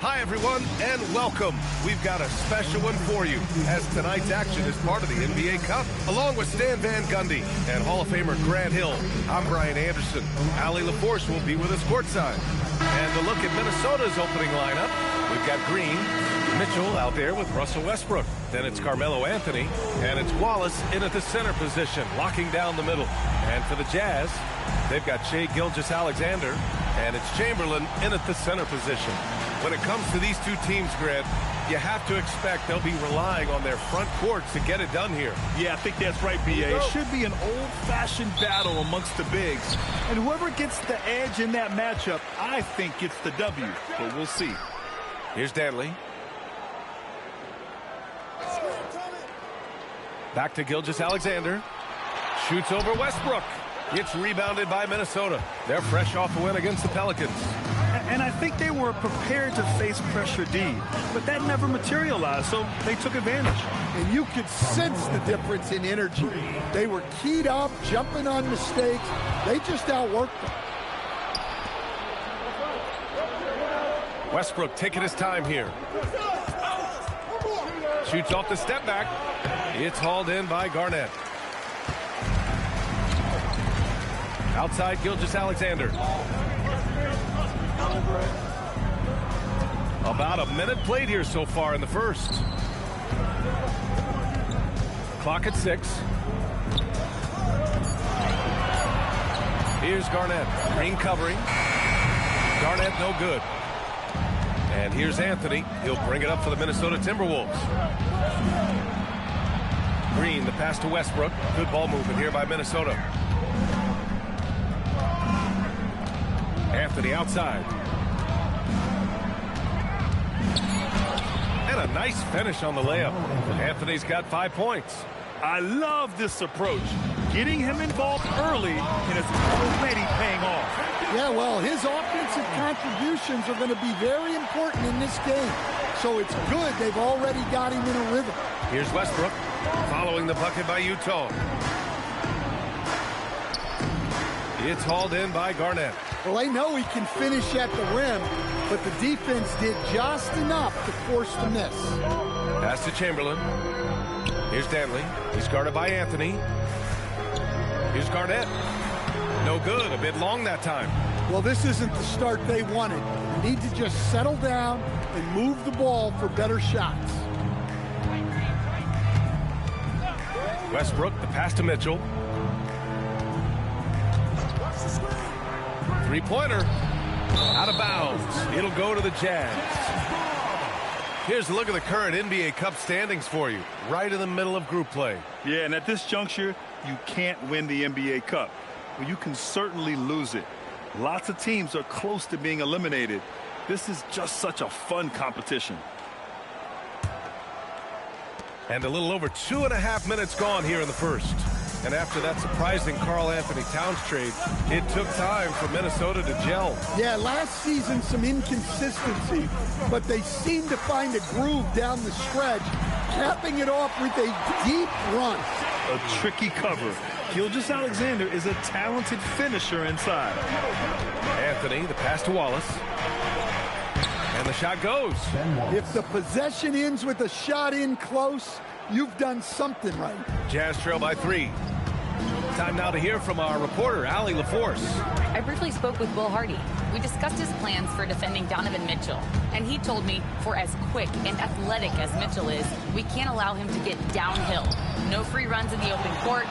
Hi, everyone, and welcome. We've got a special one for you, as tonight's action is part of the NBA Cup. Along with Stan Van Gundy and Hall of Famer Grant Hill, I'm Brian Anderson. Allie LaForce will be with us courtside. And to look at Minnesota's opening lineup, we've got Green, Mitchell out there with Russell Westbrook. Then it's Carmelo Anthony, and it's Wallace in at the center position, locking down the middle. And for the Jazz, they've got Shai Gilgeous-Alexander, and it's Chamberlain in at the center position. When it comes to these two teams, Grant, you have to expect they'll be relying on their front courts to get it done here. Yeah, I think that's right, B.A. It should be an old-fashioned battle amongst the bigs. And whoever gets the edge in that matchup, I think gets the W. But we'll see. Here's Danley. Back to Gilgeous-Alexander. Shoots over Westbrook. It's rebounded by Minnesota. They're fresh off a win against the Pelicans. And I think they were prepared to face pressure D, but that never materialized, so they took advantage. And you could sense the difference in energy. They were keyed up, jumping on mistakes. They just outworked them. Westbrook taking his time here. Shoots off the step back. It's hauled in by Garnett. Outside Gilgeous-Alexander. About a minute played here so far in the first. Clock at 6. Here's Garnett. Green covering. Garnett no good. And here's Anthony. He'll bring it up for the Minnesota Timberwolves. Green, the pass to Westbrook. Good ball movement here by Minnesota. Anthony outside. And a nice finish on the layup. Anthony's got 5 points. I love this approach. Getting him involved early, and it's already paying off. Yeah, well, his offensive contributions are going to be very important in this game. So it's good they've already got him in a rhythm. Here's Westbrook following the bucket by Utah. It's hauled in by Garnett. Well, they know he can finish at the rim, but the defense did just enough to force the miss. Pass to Chamberlain. Here's Danley. He's guarded by Anthony. Here's Garnett. No good. A bit long that time. Well, this isn't the start they wanted. You need to just settle down and move the ball for better shots. Westbrook, the pass to Mitchell. Three-pointer. Out of bounds. It'll go to the Jazz. Here's a look at the current NBA Cup standings for you. Right in the middle of group play. Yeah, and at this juncture, you can't win the NBA Cup. Well, you can certainly lose it. Lots of teams are close to being eliminated. This is just such a fun competition. And a little over 2.5 minutes gone here in the first. And after that surprising Karl-Anthony Towns trade, it took time for Minnesota to gel. Yeah, last season some inconsistency, but they seem to find a groove down the stretch, capping it off with a deep run. A tricky cover. Gilgeous-Alexander is a talented finisher inside. Anthony, the pass to Wallace. And the shot goes. If the possession ends with a shot in close, you've done something right. Jazz trail by 3. Time now to hear from our reporter, Allie LaForce. I briefly spoke with Will Hardy. We discussed his plans for defending Donovan Mitchell. And he told me, for as quick and athletic as Mitchell is, we can't allow him to get downhill. No free runs in the open court,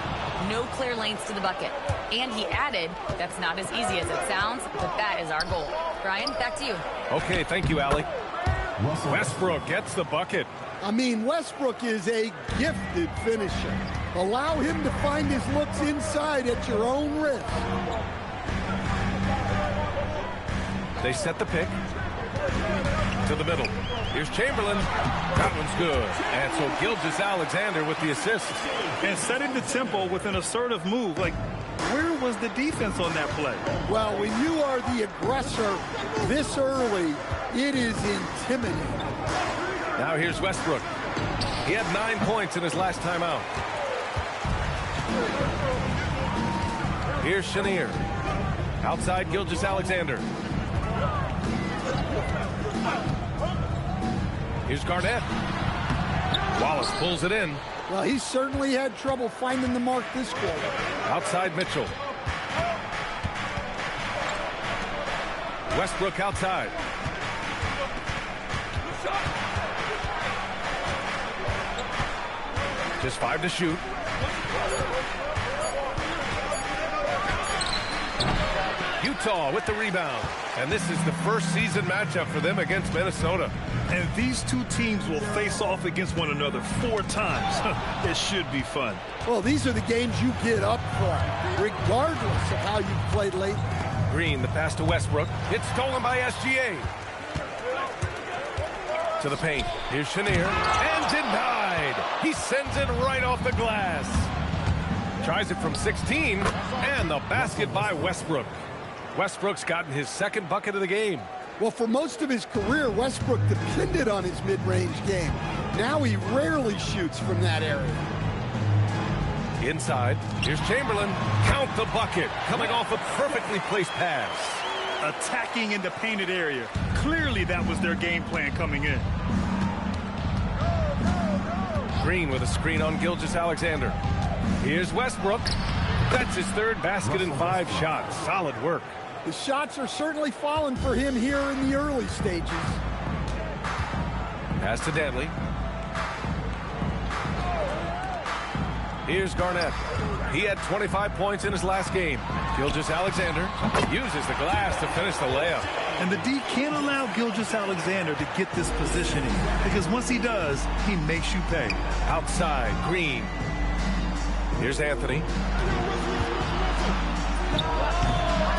no clear lanes to the bucket. And he added, that's not as easy as it sounds, but that is our goal. Brian, back to you. Okay, thank you, Allie. Westbrook gets the bucket. I mean, Westbrook is a gifted finisher. Allow him to find his looks inside at your own risk. They set the pick to the middle. Here's Chamberlain. That one's good. And so Gilgeous-Alexander with the assist. And setting the tempo with an assertive move. Like, where was the defense on that play? Well, when you are the aggressor this early, it is intimidating. Now here's Westbrook. He had 9 points in his last time out. Here's Chenier. Outside Gilgeous-Alexander. Here's Garnett. Wallace pulls it in. Well, he certainly had trouble finding the mark this quarter. Outside Mitchell. Westbrook outside. Just 5 to shoot. Utah with the rebound. And this is the first season matchup for them against Minnesota. And these two teams will face off against one another 4 times. It should be fun. Well, these are the games you get up for, regardless of how you've played lately. Green, the pass to Westbrook. It's stolen by SGA. To the paint. Here's Chenier. And denied. He sends it right off the glass. Tries it from 16. And the basket by Westbrook. Westbrook's gotten his second bucket of the game. Well, for most of his career, Westbrook depended on his mid-range game. Now he rarely shoots from that area. Inside, here's Chamberlain. Count the bucket. Coming off a perfectly placed pass. Attacking in the painted area. Clearly that was their game plan coming in. Green with a screen on Gilgeous-Alexander. Here's Westbrook. That's his third basket in 5 shots. Solid work. The shots are certainly falling for him here in the early stages. Pass to Dantley. Here's Garnett. He had 25 points in his last game. Gilgeous-Alexander uses the glass to finish the layup. And the D can't allow Gilgeous-Alexander to get this positioning, because once he does, he makes you pay. Outside, Green. Here's Anthony.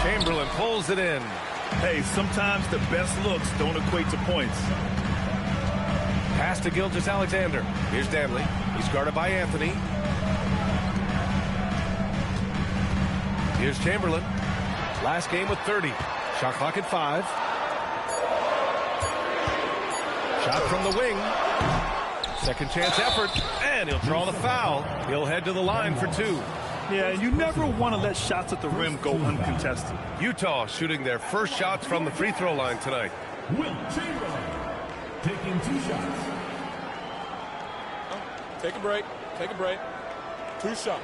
Chamberlain pulls it in. Hey, sometimes the best looks don't equate to points. Pass to Gilgeous-Alexander. Here's Dantley. He's guarded by Anthony. Here's Chamberlain. Last game with 30. Shot clock at 5. Shot from the wing. Second chance effort. And he'll draw the foul. He'll head to the line for 2. Yeah, you never want to let shots at the rim go uncontested. Utah shooting their first shots from the free throw line tonight. Will Chamberlain taking 2 shots. Take a break. Take a break. 2 shots.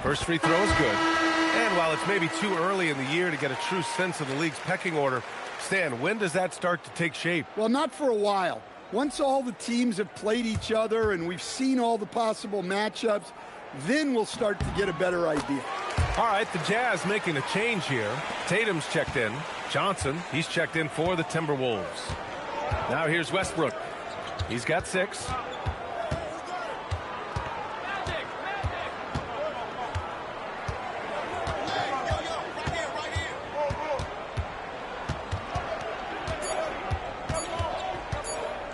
First free throw is good. And while it's maybe too early in the year to get a true sense of the league's pecking order, Stan, when does that start to take shape? Well, not for a while. Once all the teams have played each other and we've seen all the possible matchups, then we'll start to get a better idea. All right, the Jazz making a change here. Tatum's checked in. Johnson, he's checked in for the Timberwolves. Now here's Westbrook. He's got 6.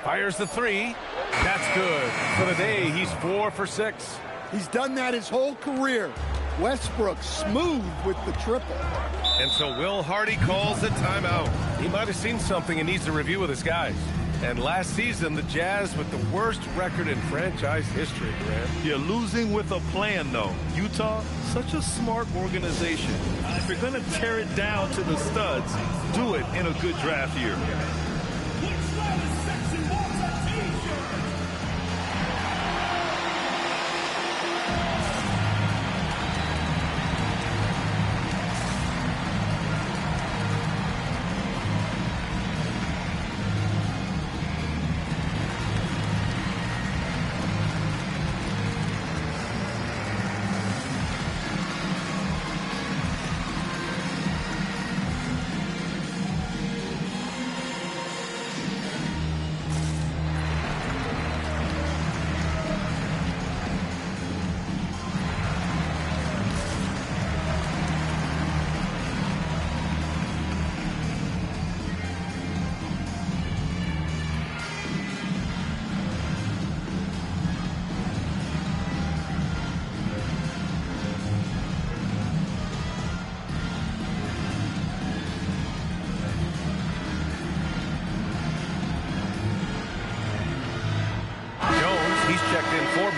Fires the 3. That's good. For the day, he's 4 for 6. He's done that his whole career. Westbrook smooth with the triple. And so Will Hardy calls the timeout. He might have seen something and needs to review with his guys. And last season, the Jazz with the worst record in franchise history, Grant. You're losing with a plan, though. Utah, such a smart organization. If you're going to tear it down to the studs, do it in a good draft year.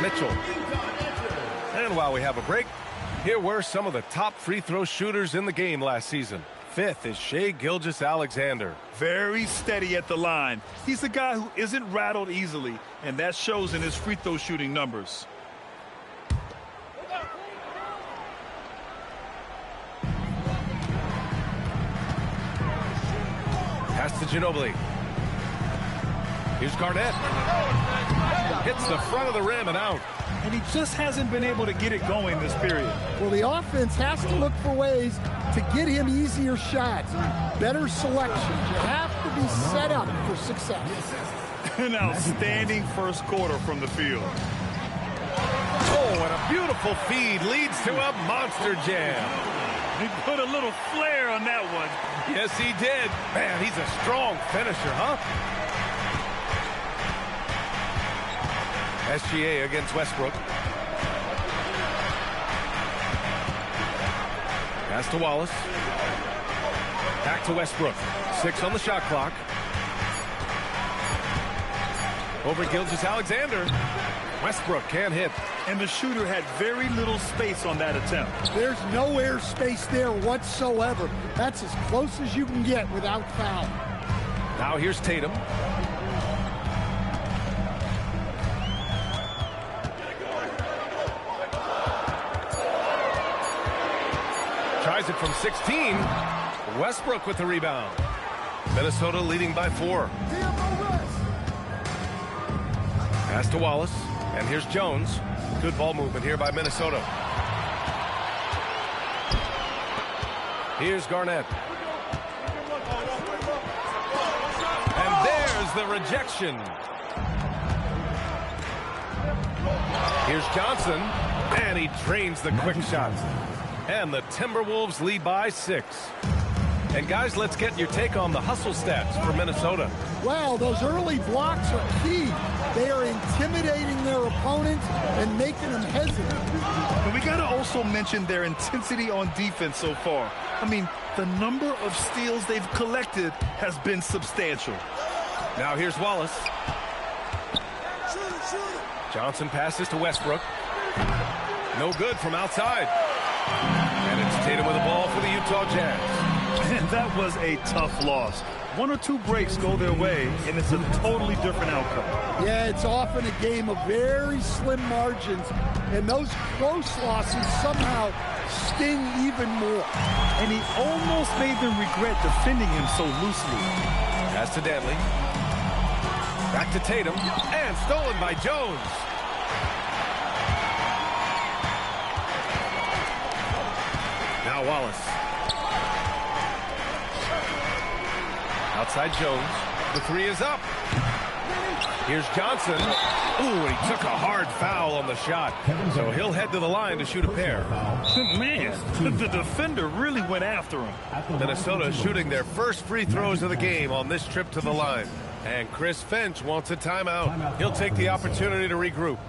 Mitchell. And And while we have a break, here were some of the top free throw shooters in the game last season. Fifth is Shai Gilgeous-Alexander. Very steady at the line. He's a guy who isn't rattled easily, and that shows in his free throw shooting numbers. Pass to Ginobili. Here's Garnett. Hits the front of the rim and out. And he just hasn't been able to get it going this period. Well, the offense has to look for ways to get him easier shots, better selection. You have to be set up for success. An outstanding first quarter from the field. Oh, and a beautiful feed leads to a monster jam. He put a little flair on that one. Yes, he did. Man, he's a strong finisher, huh? SGA against Westbrook. Pass to Wallace. Back to Westbrook. 6 on the shot clock. Over Gilgeous-Alexander. Westbrook can't hit. And the shooter had very little space on that attempt. There's no air space there whatsoever. That's as close as you can get without foul. Now here's Tatum. Tries it from 16. Westbrook with the rebound. Minnesota leading by 4. Pass to Wallace. And here's Jones. Good ball movement here by Minnesota. Here's Garnett. And there's the rejection. Here's Johnson. And he drains the quick shots. And the Timberwolves lead by 6. And guys, let's get your take on the hustle stats for Minnesota. Wow, those early blocks are key. They are intimidating their opponents and making them hesitant. And we got to also mention their intensity on defense so far. I mean, the number of steals they've collected has been substantial. Now here's Wallace. Johnson passes to Westbrook. No good from outside. And it's Tatum with the ball for the Utah Jazz. And that was a tough loss. 1 or 2 breaks go their way, and it's a totally different outcome. Yeah, it's often a game of very slim margins, and those close losses somehow sting even more. And he almost made them regret defending him so loosely. Pass to Danley. Back to Tatum, and stolen by Jones. Now Wallace. Outside Jones. The 3 is up. Here's Johnson. Ooh, and he took a hard foul on the shot. So he'll head to the line to shoot a pair. Man, the defender really went after him. Minnesota shooting their first free throws of the game on this trip to the line. And Chris Finch wants a timeout. He'll take the opportunity to regroup.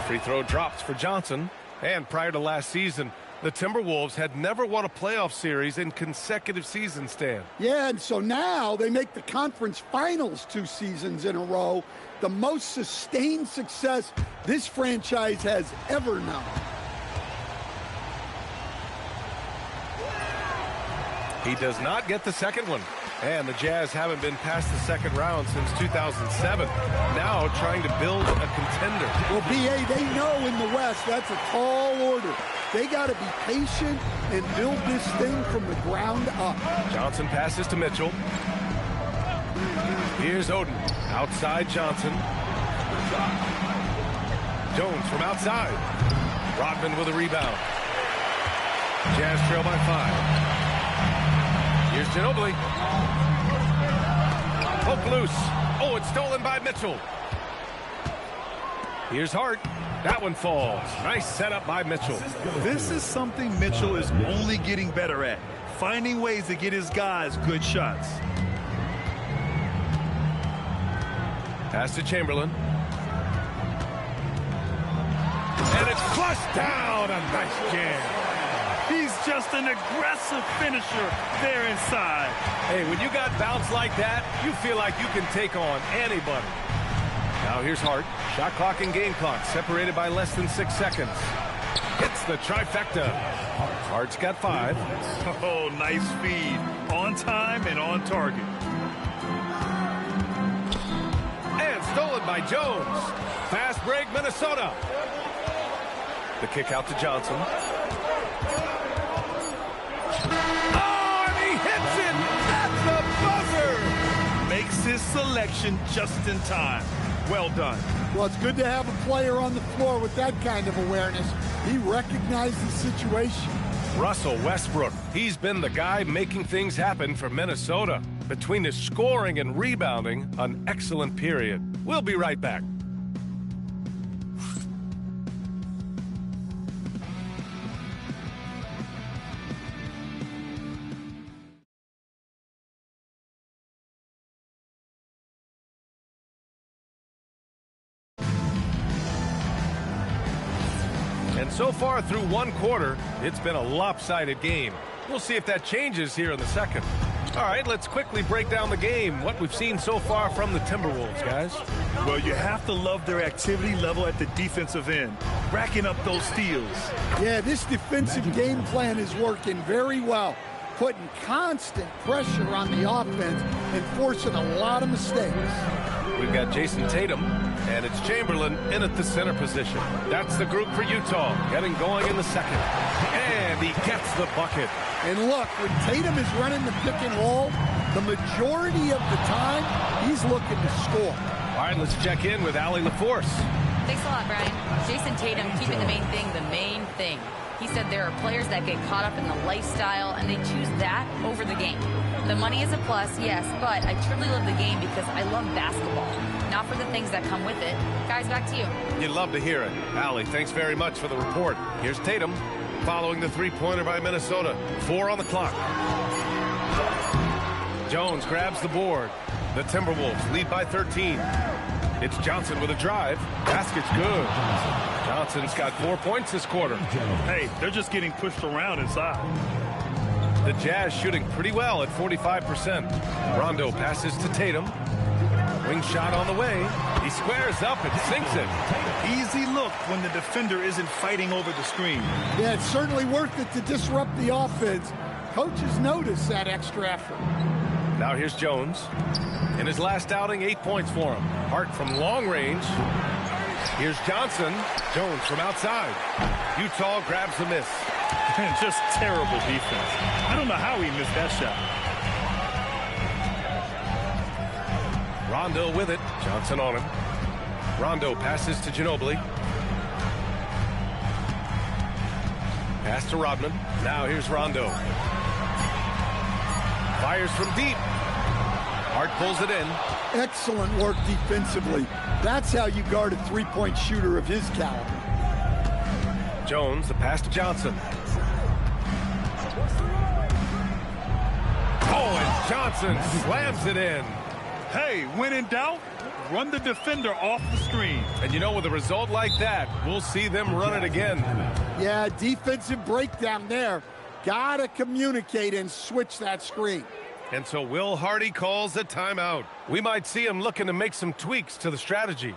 Free throw drops for Johnson. And prior to last season, the Timberwolves had never won a playoff series in consecutive seasons, Stan. Yeah, and so now they make the conference finals 2 seasons in a row. The most sustained success this franchise has ever known. He does not get the second one. And the Jazz haven't been past the second round since 2007. Now trying to build a contender. Well, B.A., they know in the West that's a tall order. They got to be patient and build this thing from the ground up. Johnson passes to Mitchell. Here's Oden. Outside Johnson. Jones from outside. Rodman with a rebound. Jazz trail by 5. Here's Ginobili. Poke loose. Oh, it's stolen by Mitchell. Here's Hart. That one falls. Nice setup by Mitchell. This is something Mitchell is only getting better at. Finding ways to get his guys good shots. Pass to Chamberlain. And it's flushed down. A nice jam. He's just an aggressive finisher there inside. Hey, when you got bounce like that, you feel like you can take on anybody. Now here's Hart. Shot clock and game clock separated by less than 6 seconds. Hits the trifecta. Hart's got 5. Oh, nice feed. On time and on target. And stolen by Jones. Fast break, Minnesota. The kick out to Johnson. Oh, and he hits it at the buzzer. Makes his selection just in time. Well done. Well, it's good to have a player on the floor with that kind of awareness. He recognized the situation. Russell Westbrook, he's been the guy making things happen for Minnesota. Between his scoring and rebounding, an excellent period. We'll be right back. And so far through one quarter, it's been a lopsided game. We'll see if that changes here in the second. All right, let's quickly break down the game, what we've seen so far from the Timberwolves, guys. Well, you have to love their activity level at the defensive end, racking up those steals. Yeah, this defensive game plan is working very well, putting constant pressure on the offense and forcing a lot of mistakes. We've got Jason Tatum, and it's Chamberlain in at the center position. That's the group for Utah, getting going in the second. And he gets the bucket. And look, when Tatum is running the pick and roll, the majority of the time, he's looking to score. All right, let's check in with Allie LaForce. Thanks a lot, Brian. Jason Tatum keeping the main thing. He said there are players that get caught up in the lifestyle, and they choose that over the game. The money is a plus, yes, but I truly love the game because I love basketball, not for the things that come with it. Guys, back to you. You'd love to hear it. Allie, thanks very much for the report. Here's Tatum, following the three-pointer by Minnesota. 4 on the clock. Jones grabs the board. The Timberwolves lead by 13. It's Johnson with a drive. Basket's good. Johnson's got 4 points this quarter. Hey, they're just getting pushed around inside. The Jazz shooting pretty well at 45%. Rondo passes to Tatum. Wing shot on the way. He squares up and sinks it. Easy look when the defender isn't fighting over the screen. Yeah, it's certainly worth it to disrupt the offense. Coaches notice that extra effort. Now here's Jones. In his last outing, 8 points for him. Hart from long range. Here's Johnson. Jones from outside. Utah grabs the miss. Just terrible defense. I don't know how he missed that shot. Rondo with it. Johnson on him. Rondo passes to Ginobili. Pass to Rodman. Now here's Rondo. Fires from deep. Hart pulls it in. Excellent work defensively. That's how you guard a three-point shooter of his caliber. Jones, the pass to Johnson. Oh, and Johnson slams it in. Hey, when in doubt, run the defender off the screen. And you know, with a result like that, we'll see them run it again. Yeah, defensive breakdown there. Got to communicate and switch that screen. And so Will Hardy calls a timeout. We might see him looking to make some tweaks to the strategy.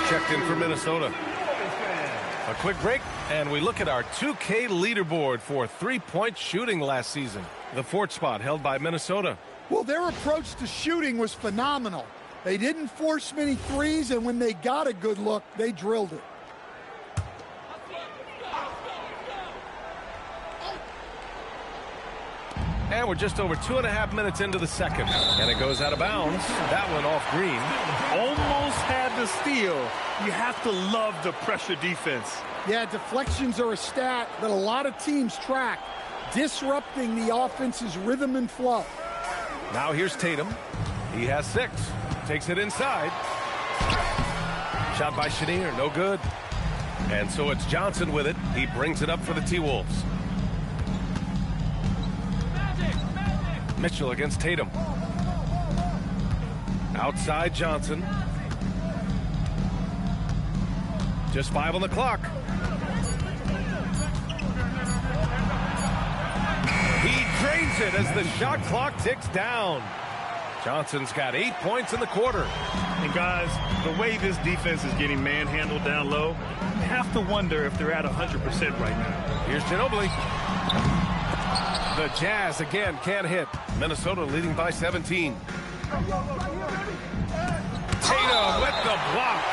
Checked in for Minnesota. A quick break, and we look at our 2K leaderboard for three-point shooting last season. The fourth spot held by Minnesota. Well, their approach to shooting was phenomenal. They didn't force many threes, and when they got a good look, they drilled it. And we're just over 2.5 minutes into the second. And it goes out of bounds. That one off Green. Almost had the steal. You have to love the pressure defense. Yeah, deflections are a stat that a lot of teams track, disrupting the offense's rhythm and flow. Now here's Tatum. He has 6. Takes it inside. Shot by Chenier. No good. And so it's Johnson with it. He brings it up for the T-Wolves. Mitchell against Tatum. Outside Johnson. Just 5 on the clock. He drains it as the shot clock ticks down. Johnson's got 8 points in the quarter. And guys, the way this defense is getting manhandled down low, you have to wonder if they're at 100% right now. Here's Ginobili. The Jazz again can't hit. Minnesota leading by 17. Tatum with the block.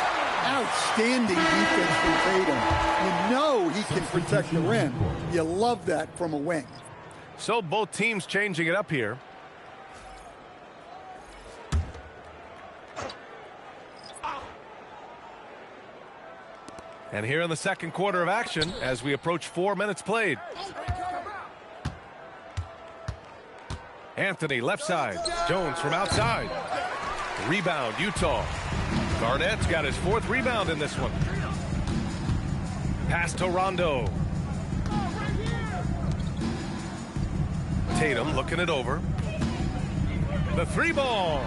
Outstanding defense from Tatum. You know he can protect the rim. You love that from a wing. So both teams changing it up here. And here in the second quarter of action as we approach 4 minutes played. Anthony left side. Jones from outside. Rebound Utah. Garnett's got his 4th rebound in this one. Pass to Rondo. Tatum looking it over. The 3-ball.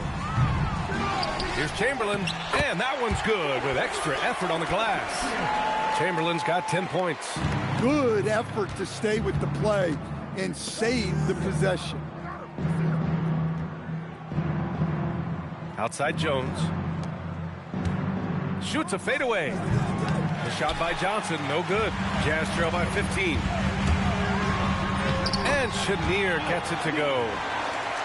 Here's Chamberlain, and that one's good with extra effort on the glass. Chamberlain's got 10 points. Good effort to stay with the play and save the possession. Outside Jones. Shoots a fadeaway. The shot by Johnson, no good. Jazz trail by 15. And Chenier gets it to go.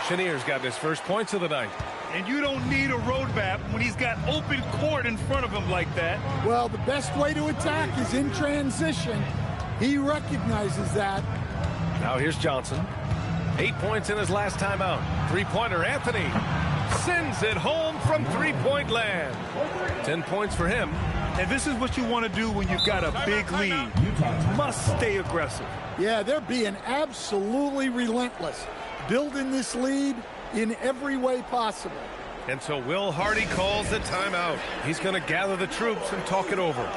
Chenier's got his first points of the night. And you don't need a roadmap when he's got open court in front of him like that. Well, the best way to attack is in transition. He recognizes that. Now here's Johnson. 8 points in his last timeout. 3-pointer Anthony sends it home from 3-point land. 10 points for him. And this is what you want to do when you've got a big lead. Must stay aggressive. Yeah, they're being absolutely relentless, building this lead in every way possible. And so Will Hardy calls the timeout. He's going to gather the troops and talk it over.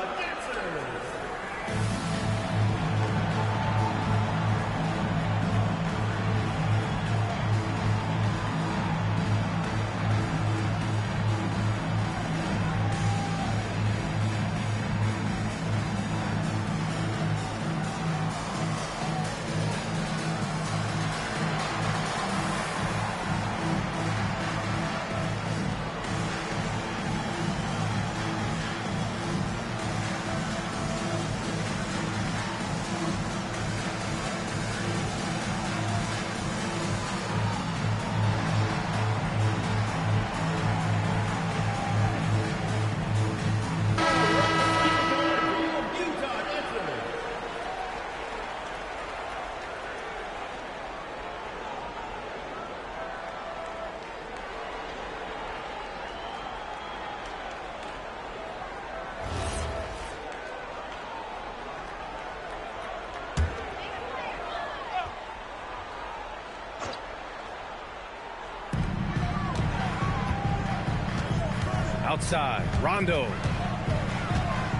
Outside, Rondo.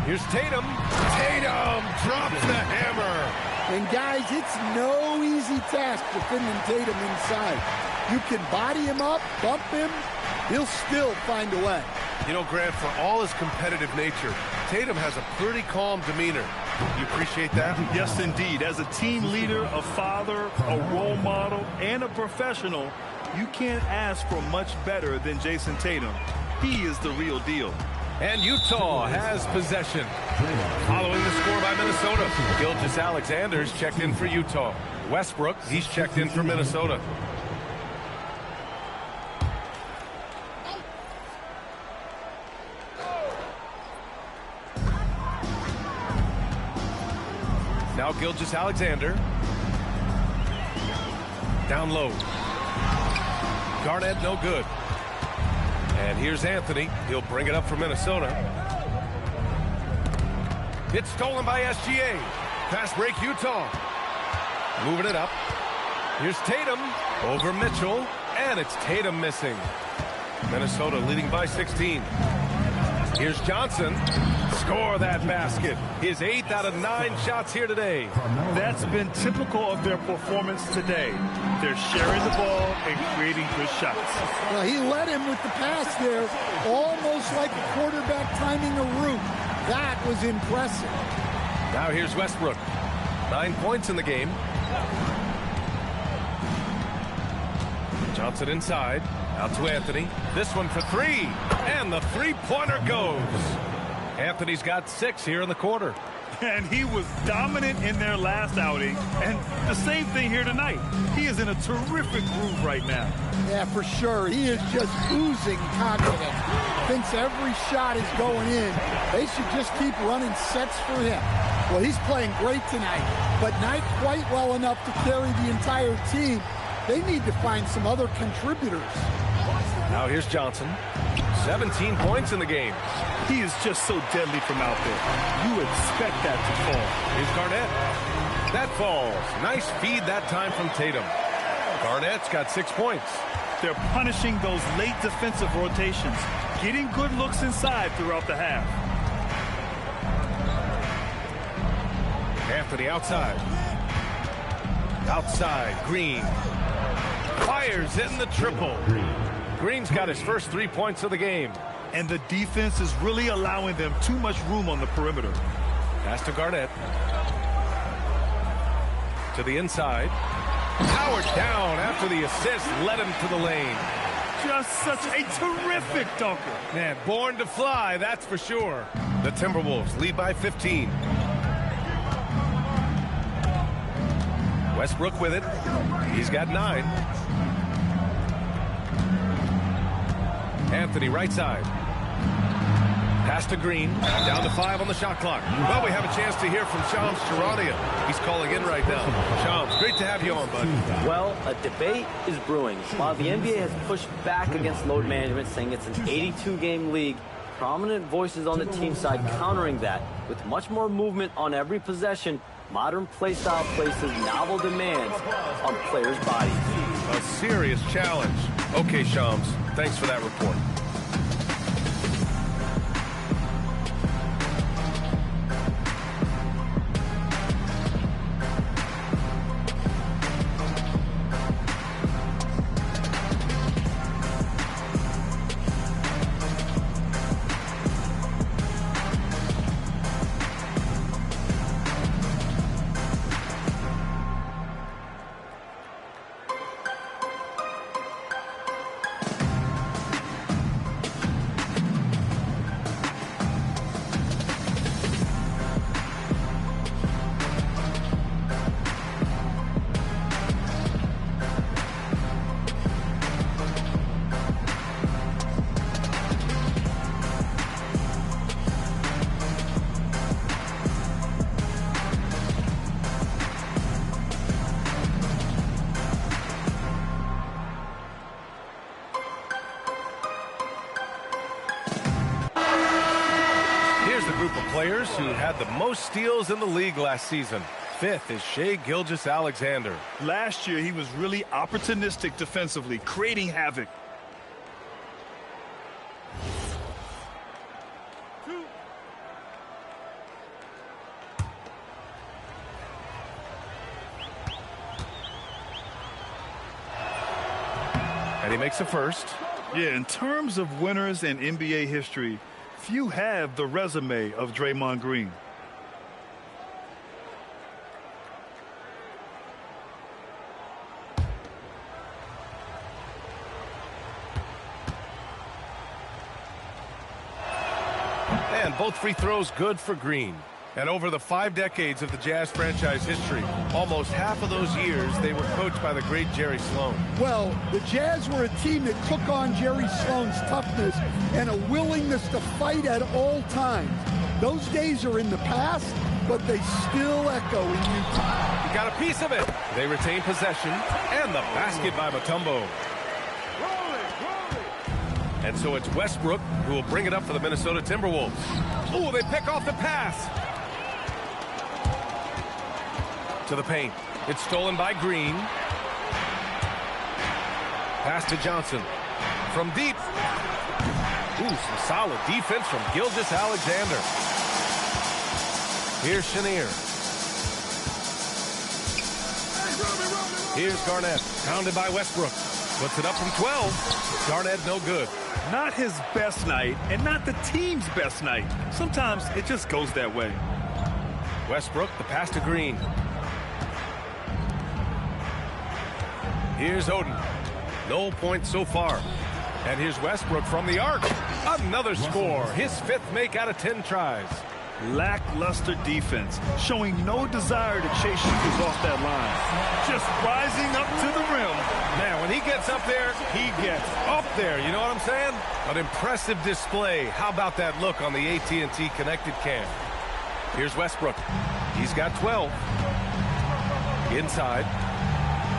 Here's Tatum. Tatum drops the hammer. And guys, it's no easy task defending Tatum inside. You can body him up, bump him, he'll still find a way. You know, Grant, for all his competitive nature, Tatum has a pretty calm demeanor. You appreciate that? Yes, indeed. As a team leader, a father, a role model, and a professional, you can't ask for much better than Jason Tatum. He is the real deal. And Utah has possession. Following the score by Minnesota, Gilgeous-Alexander's checked in for Utah. Westbrook, he's checked in for Minnesota. Now Gilgeous-Alexander. Down low. Garnett, no good. And here's Anthony. He'll bring it up for Minnesota. It's stolen by SGA. Fast break, Utah. Moving it up. Here's Tatum over Mitchell. And it's Tatum missing. Minnesota leading by 16. Here's Johnson. Score that basket. His 8th out of 9 shots here today. That's been typical of their performance today. They're sharing the ball and creating good shots. Well, he led him with the pass there, almost like a quarterback timing a route. That was impressive. Now here's Westbrook. 9 points in the game. Johnson inside. Out to Anthony. This one for 3. And the three-pointer goes. Anthony's got 6 here in the quarter. And he was dominant in their last outing. And the same thing here tonight. He is in a terrific groove right now. Yeah, for sure. He is just oozing confidence. Thinks every shot is going in. They should just keep running sets for him. Well, he's playing great tonight, but not quite well enough to carry the entire team. They need to find some other contributors. Now here's Johnson. 17 points in the game. He is just so deadly from out there. You expect that to fall. Here's Garnett. That falls. Nice feed that time from Tatum. Garnett's got 6 points. They're punishing those late defensive rotations, getting good looks inside throughout the half. Anthony outside. Outside, Green. Fires in the triple. Green's got his first 3 points of the game. And the defense is really allowing them too much room on the perimeter. Pass to Garnett. To the inside. Howard down after the assist led him to the lane. Just such a terrific dunker. Man, born to fly, that's for sure. The Timberwolves lead by 15. Westbrook with it. He's got 9. Anthony right side. Pass to Green. Down to 5 on the shot clock. Well, we have a chance to hear from Shams Charania. He's calling in right now. Shams, great to have you on, bud. Well, a debate is brewing. While the NBA has pushed back against load management, saying it's an 82-game league, prominent voices on the team side countering that. With much more movement on every possession, modern play style places novel demands on players' bodies. A serious challenge. Okay, Shams, thanks for that report. Players who had the most steals in the league last season. 5th is Shai Gilgeous-Alexander. Last year, he was really opportunistic defensively, creating havoc. And he makes a first. Yeah, in terms of winners in NBA history, few have the resume of Draymond Green. And both free throws good for Green. And over the 5 decades of the Jazz franchise history, almost half of those years they were coached by the great Jerry Sloan. Well, the Jazz were a team that took on Jerry Sloan's toughness and a willingness to fight at all times. Those days are in the past, but they still echo in Utah. He got a piece of it. They retain possession, and the basket by Mutombo. And so it's Westbrook who will bring it up for the Minnesota Timberwolves. Oh, they pick off the pass. To the paint. It's stolen by Green. Pass to Johnson. From deep. Ooh, some solid defense from Gilgeous-Alexander. Here's Chenier. Here's Garnett. Pounded by Westbrook. Puts it up from 12. Garnett no good. Not his best night, and not the team's best night. Sometimes it just goes that way. Westbrook, the pass to Green. Here's Oden. No points so far. And here's Westbrook from the arc. Another score. His 5th make out of 10 tries. Lackluster defense, showing no desire to chase shooters off that line. Just rising up to the rim. Man, when he gets up there, he gets up there. You know what I'm saying? An impressive display. How about that look on the AT&T connected cam? Here's Westbrook. He's got 12. Inside.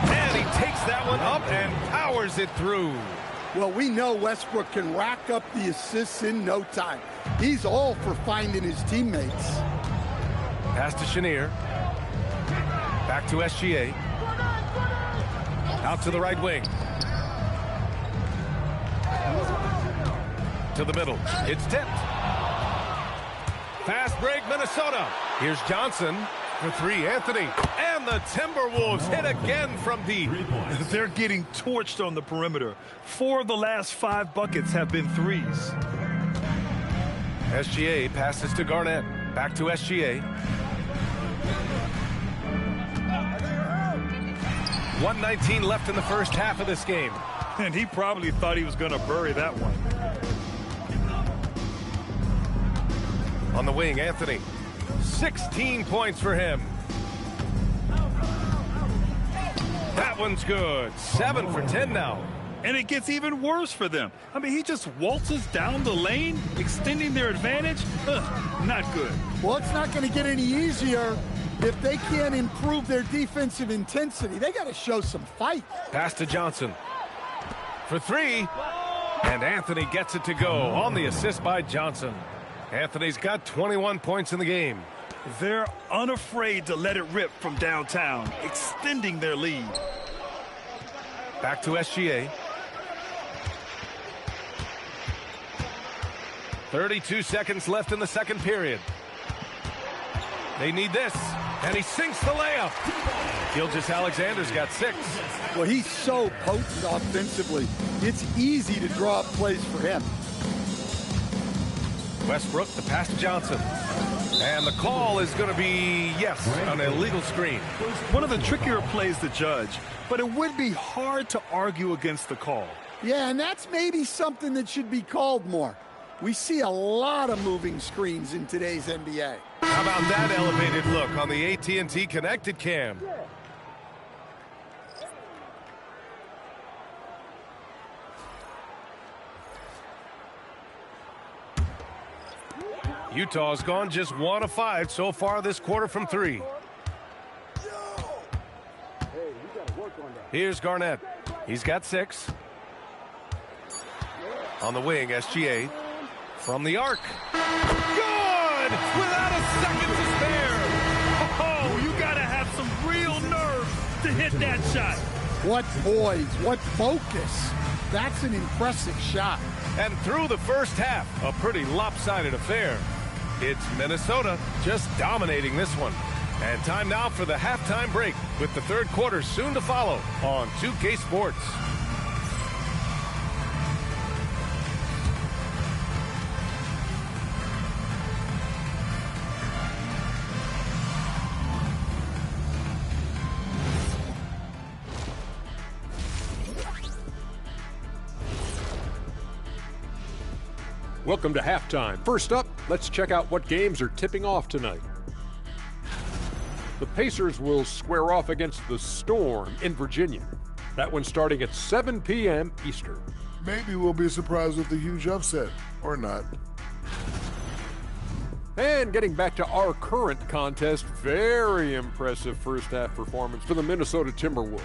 And he takes that one up and powers it through. Well, we know Westbrook can rack up the assists in no time. He's all for finding his teammates. Pass to Chenier. Back to SGA. Out to the right wing. To the middle. It's tipped. Fast break, Minnesota. Here's Johnson for 3. Anthony. And the Timberwolves hit again from deep. They're getting torched on the perimeter. 4 of the last 5 buckets have been threes. SGA passes to Garnett. Back to SGA. 1:19 left in the first half of this game. And he probably thought he was going to bury that one. On the wing, Anthony. 16 points for him. That one's good. 7 for 10 now. And it gets even worse for them. I mean, he just waltzes down the lane, extending their advantage. Not good. Well, it's not going to get any easier if they can't improve their defensive intensity. They got to show some fight. Pass to Johnson. For 3. And Anthony gets it to go on the assist by Johnson. Anthony's got 21 points in the game. They're unafraid to let it rip from downtown, extending their lead. Back to SGA. 32 seconds left in the second period. They need this. And he sinks the layup. Gilgeous-Alexander's got 6. Well, he's so potent offensively. It's easy to draw up plays for him. Westbrook, the pass to Johnson. And the call is going to be, yes, an illegal screen. One of the trickier plays to judge, but it would be hard to argue against the call. Yeah, and that's maybe something that should be called more. We see a lot of moving screens in today's NBA. How about that elevated look on the AT&T connected cam? Utah's gone just 1 of 5 so far this quarter from 3. Here's Garnett. He's got 6. On the wing, SGA. From the arc. Good! Without a second to spare. Oh, you got to have some real nerve to hit that shot. What poise, what focus. That's an impressive shot. And through the first half, a pretty lopsided affair. It's Minnesota just dominating this one. And time now for the halftime break with the third quarter soon to follow on 2K Sports. Welcome to halftime. First up, let's check out what games are tipping off tonight. The Pacers will square off against the Storm in Virginia. That one's starting at 7 p.m. Eastern. Maybe we'll be surprised with a huge upset, or not. And getting back to our current contest, very impressive first half performance for the Minnesota Timberwolves.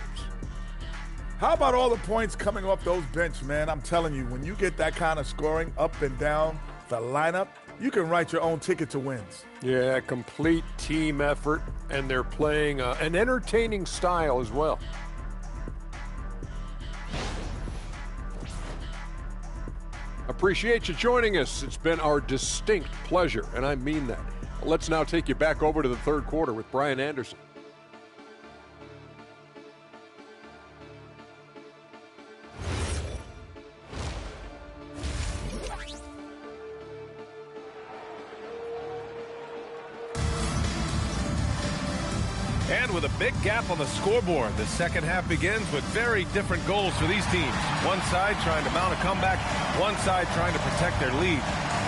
How about all the points coming off those bench, man? I'm telling you, when you get that kind of scoring up and down the lineup, you can write your own ticket to wins. Yeah, complete team effort, and they're playing an entertaining style as well. Appreciate you joining us. It's been our distinct pleasure, and I mean that. Let's now take you back over to the third quarter with Brian Anderson. And with a big gap on the scoreboard, the second half begins with very different goals for these teams. One side trying to mount a comeback, one side trying to protect their lead.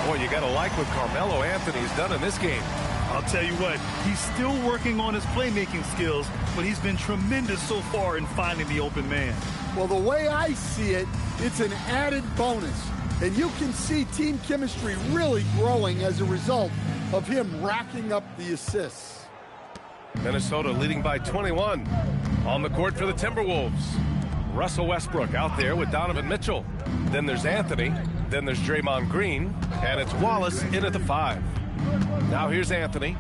Boy, you got to like what Carmelo Anthony's done in this game. I'll tell you what, he's still working on his playmaking skills, but he's been tremendous so far in finding the open man. Well, the way I see it, it's an added bonus. And you can see team chemistry really growing as a result of him racking up the assists. Minnesota leading by 21. On the court for the Timberwolves. Russell Westbrook out there with Donovan Mitchell. Then there's Anthony. Then there's Draymond Green. And it's Wallace in at the 5. Now here's Anthony.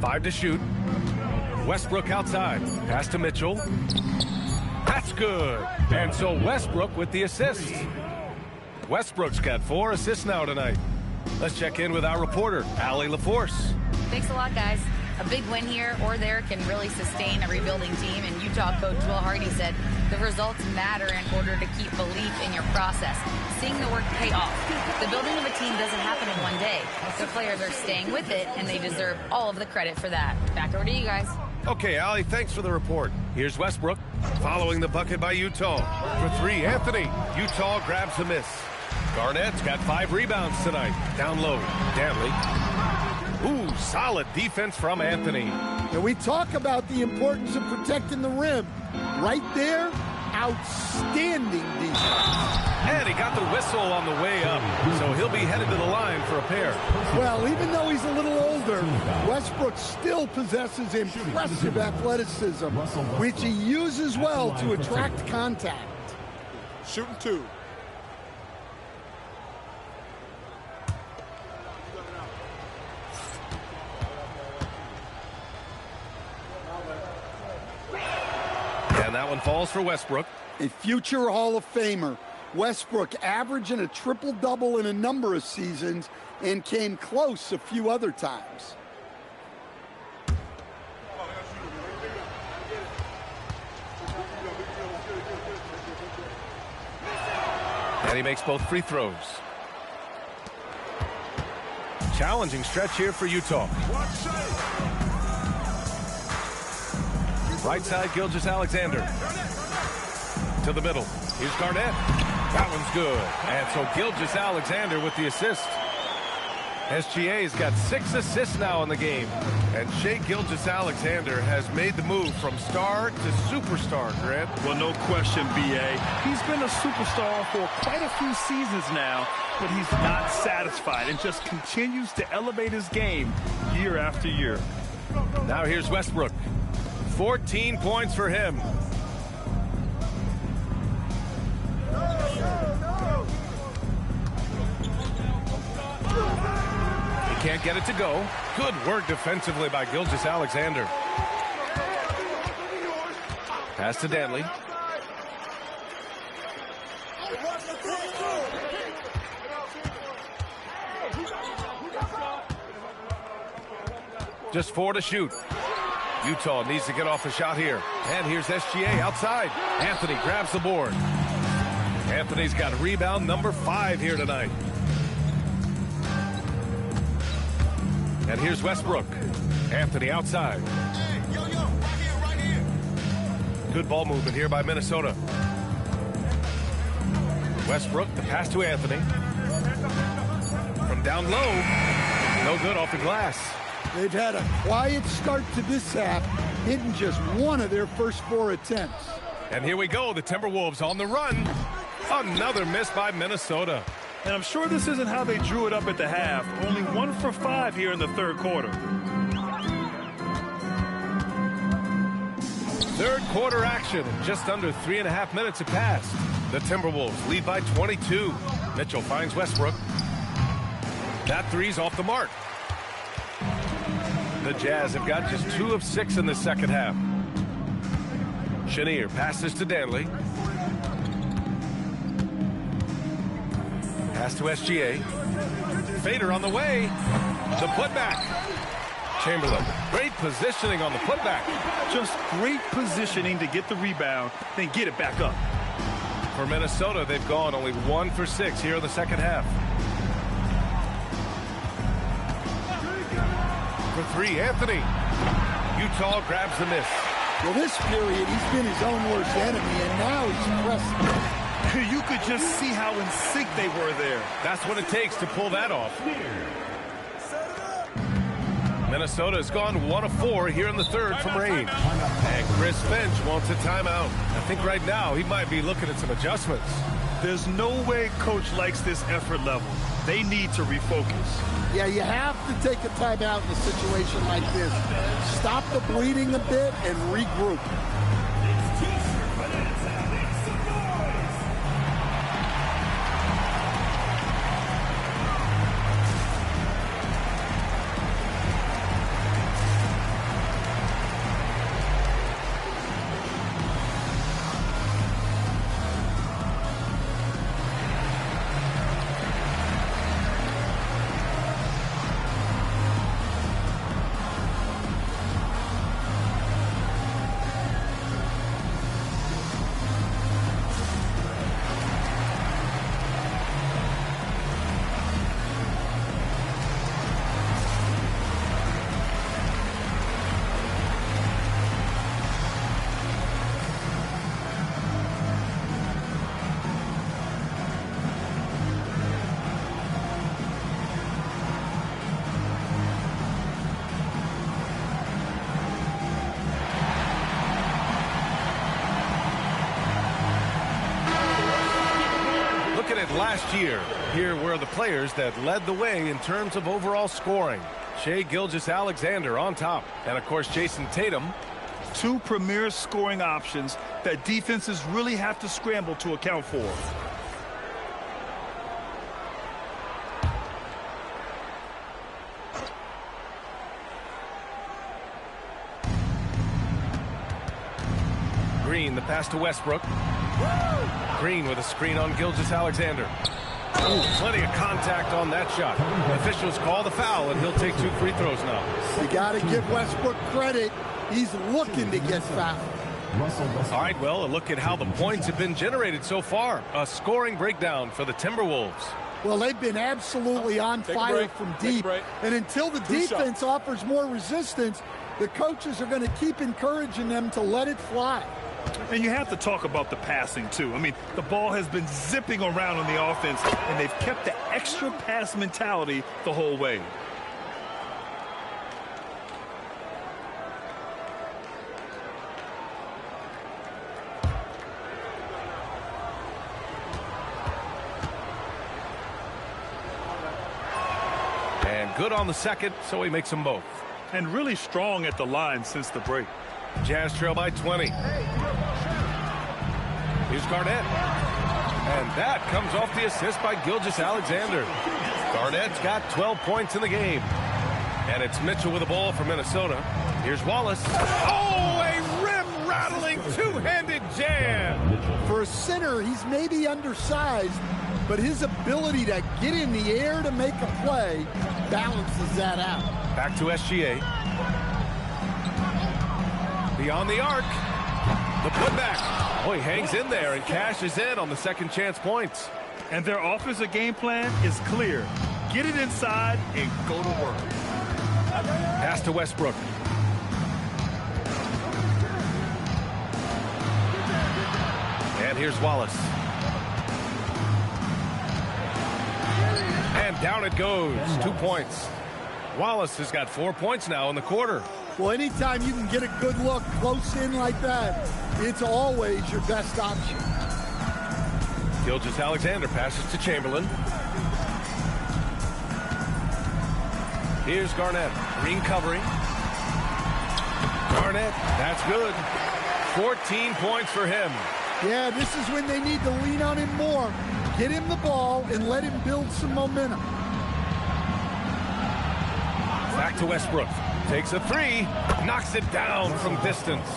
5 to shoot. Westbrook outside. Pass to Mitchell. That's good. And so Westbrook with the assist. Westbrook's got 4 assists now tonight. Let's check in with our reporter, Allie LaForce. Thanks a lot, guys. A big win here or there can really sustain a rebuilding team, and Utah coach Will Hardy said the results matter in order to keep belief in your process, seeing the work pay off. The building of a team doesn't happen in one day. The players are staying with it, and they deserve all of the credit for that. Back over to you guys. Okay, Allie, thanks for the report. Here's Westbrook following the bucket by Utah. For 3, Anthony. Utah grabs the miss. Garnett's got 5 rebounds tonight. Down low, Danley. Ooh, solid defense from Anthony. And we talk about the importance of protecting the rim. Right there, outstanding defense. And he got the whistle on the way up, so he'll be headed to the line for a pair. Well, even though he's a little older, Westbrook still possesses impressive athleticism, which he uses well to attract contact. Shooting 2. And that one falls for Westbrook. A future Hall of Famer, Westbrook averaging a triple-double in a number of seasons and came close a few other times. And he makes both free throws. Challenging stretch here for Utah. Right side, Gilgeous-Alexander. To the middle. Here's Garnett. That one's good. And so Gilgeous-Alexander with the assist. SGA's got 6 assists now in the game. And Shai Gilgeous-Alexander has made the move from star to superstar, Grant. Well, no question, B.A. He's been a superstar for quite a few seasons now, but he's not satisfied and just continues to elevate his game year after year. Now here's Westbrook. 14 points for him. He can't get it to go. Good work defensively by Gilgeous-Alexander. Pass to Danley. Just 4 to shoot. Utah needs to get off a shot here. And here's SGA outside. Anthony grabs the board. Anthony's got rebound number 5 here tonight. And here's Westbrook. Anthony outside. Right here. Good ball movement here by Minnesota. Westbrook, the pass to Anthony. From down low, no good off the glass. They've had a quiet start to this half, hitting just one of their first 4 attempts. And here we go, the Timberwolves on the run. Another miss by Minnesota. And I'm sure this isn't how they drew it up at the half. Only 1 for 5 here in the third quarter. Third quarter action. Just under 3.5 minutes have passed. The Timberwolves lead by 22. Mitchell finds Westbrook. That three's off the mark. The Jazz have got just 2 of 6 in the second half. Chenier passes to Danley. Pass to SGA. Fader on the way. The putback. Chamberlain. Great positioning on the putback. Just great positioning to get the rebound, then get it back up. For Minnesota, they've gone only 1 for 6 here in the second half. For 3, Anthony. Utah grabs the miss. Well, this period, he's been his own worst enemy, and now he's pressing. You could just see how in sync they were there. That's what it takes to pull that off. Minnesota has gone 1 of 4 here in the third from rain. And Chris Finch wants a timeout. I think right now he might be looking at some adjustments. There's no way coach likes this effort level. They need to refocus. Yeah, you have to take a timeout in a situation like this. Stop the bleeding a bit and regroup. Last year, here were the players that led the way in terms of overall scoring. Shai Gilgeous-Alexander on top. And, of course, Jason Tatum. 2 premier scoring options that defenses really have to scramble to account for. Green, the pass to Westbrook. Green with a screen on Gilgeous-Alexander. Plenty of contact on that shot. Officials call the foul, and he'll take 2 free throws now. You got to give Westbrook credit. He's looking to get fouled. All right, well, a look at how the points have been generated so far. A scoring breakdown for the Timberwolves. Well, they've been absolutely on fire from deep. And until the defense offers more resistance, the coaches are going to keep encouraging them to let it fly. And you have to talk about the passing, too. I mean, the ball has been zipping around on the offense, and they've kept the extra pass mentality the whole way. And good on the second, so he makes them both. And really strong at the line since the break. Jazz trail by 20. Here's Garnett. And that comes off the assist by Gilgeous-Alexander. Garnett's got 12 points in the game. And it's Mitchell with the ball for Minnesota. Here's Wallace. Oh, a rim-rattling two-handed jam. For a center, he's maybe undersized, but his ability to get in the air to make a play balances that out. Back to SGA. Beyond the arc. The putback. Oh, he hangs in there and cashes in on the second chance points. And their offensive game plan is clear. Get it inside and go to work. Pass to Westbrook. And here's Wallace. Down it goes. 2 points. Wallace has got 4 points now in the quarter. Well, anytime you can get a good look close in like that, it's always your best option. Gilgeous-Alexander passes to Chamberlain. Here's Garnett. Green covering. Garnett, that's good. 14 points for him. Yeah, this is when they need to lean on him more. Get him the ball and let him build some momentum. Back to Westbrook. Takes a three. Knocks it down from distance.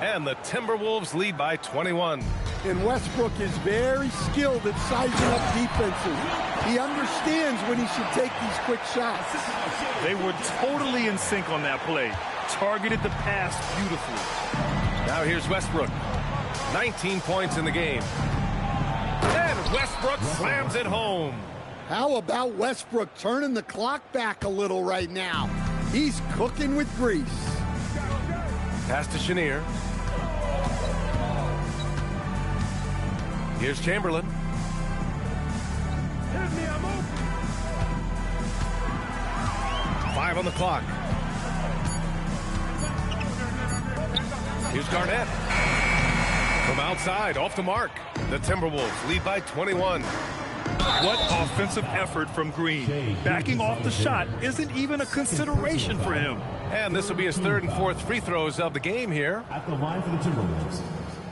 And the Timberwolves lead by 21. And Westbrook is very skilled at sizing up defenses. He understands when he should take these quick shots. They were totally in sync on that play. Targeted the pass beautifully. Now here's Westbrook. 19 points in the game. And Westbrook slams it home. How about Westbrook turning the clock back a little right now? He's cooking with grease. Pass to Chenier. Here's Chamberlain. 5 on the clock. Here's Garnett. From outside, off the mark. The Timberwolves lead by 21. What offensive effort from Green. Backing off the shot isn't even a consideration for him. And this will be his 3rd and 4th free throws of the game here. At the line for the Timberwolves,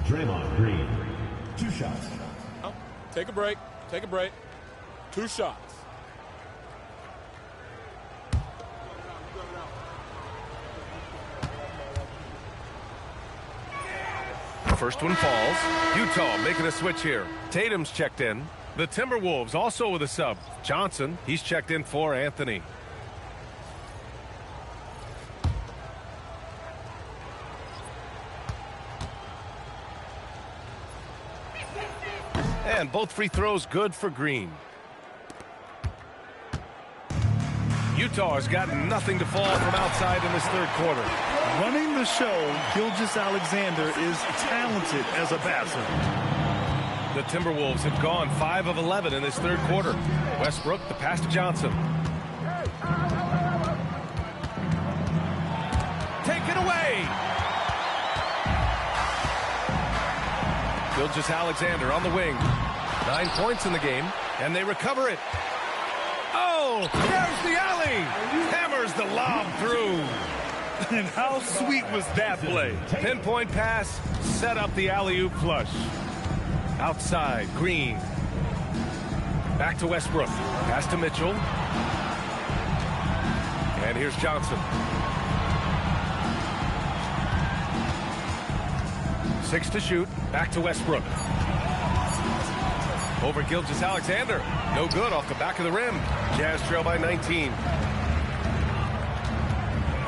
Draymond Green. 2 shots. Take a break. Take a break. 2 shots. First one falls. Utah making a switch here. Tatum's checked in. The Timberwolves also with a sub. Johnson, he's checked in for Anthony. And both free throws good for Green. Utah has got nothing to fall from outside in this 3rd quarter. Running the show, Gilgeous-Alexander is talented as a passer. The Timberwolves have gone 5 of 11 in this 3rd quarter. Westbrook, the pass to Johnson. Taken away. Gilgeous-Alexander on the wing. 9 points in the game, and they recover it. Oh, there's the alley. Hammers the lob through. And how sweet was that play? Pinpoint pass, set up the alley-oop flush. Outside, Green. Back to Westbrook. Pass to Mitchell. And here's Johnson. 6 to shoot. Back to Westbrook. Over Gilgeous-Alexander. No good off the back of the rim. Jazz trail by 19.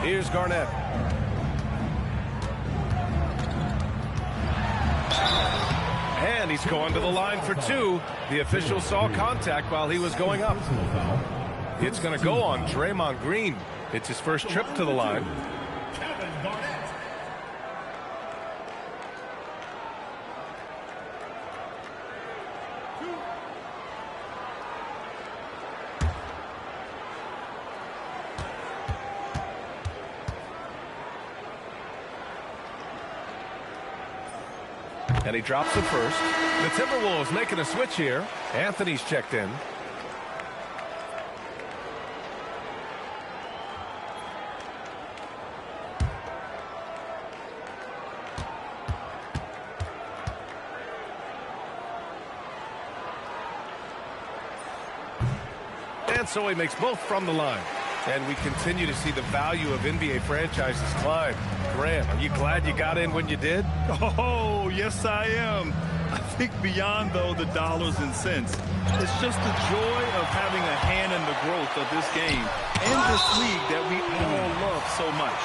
Here's Garnett. And he's going to the line for 2. The official saw contact while he was going up. It's going to go on Draymond Green. It's his first trip to the line. And he drops the first. The Timberwolves making a switch here. Anthony's checked in. And so he makes both from the line. And we continue to see the value of NBA franchises climb. Grant, are you glad you got in when you did? Oh, yes, I am. I think beyond, though, the dollars and cents, it's just the joy of having a hand in the growth of this game and this league that we all love so much.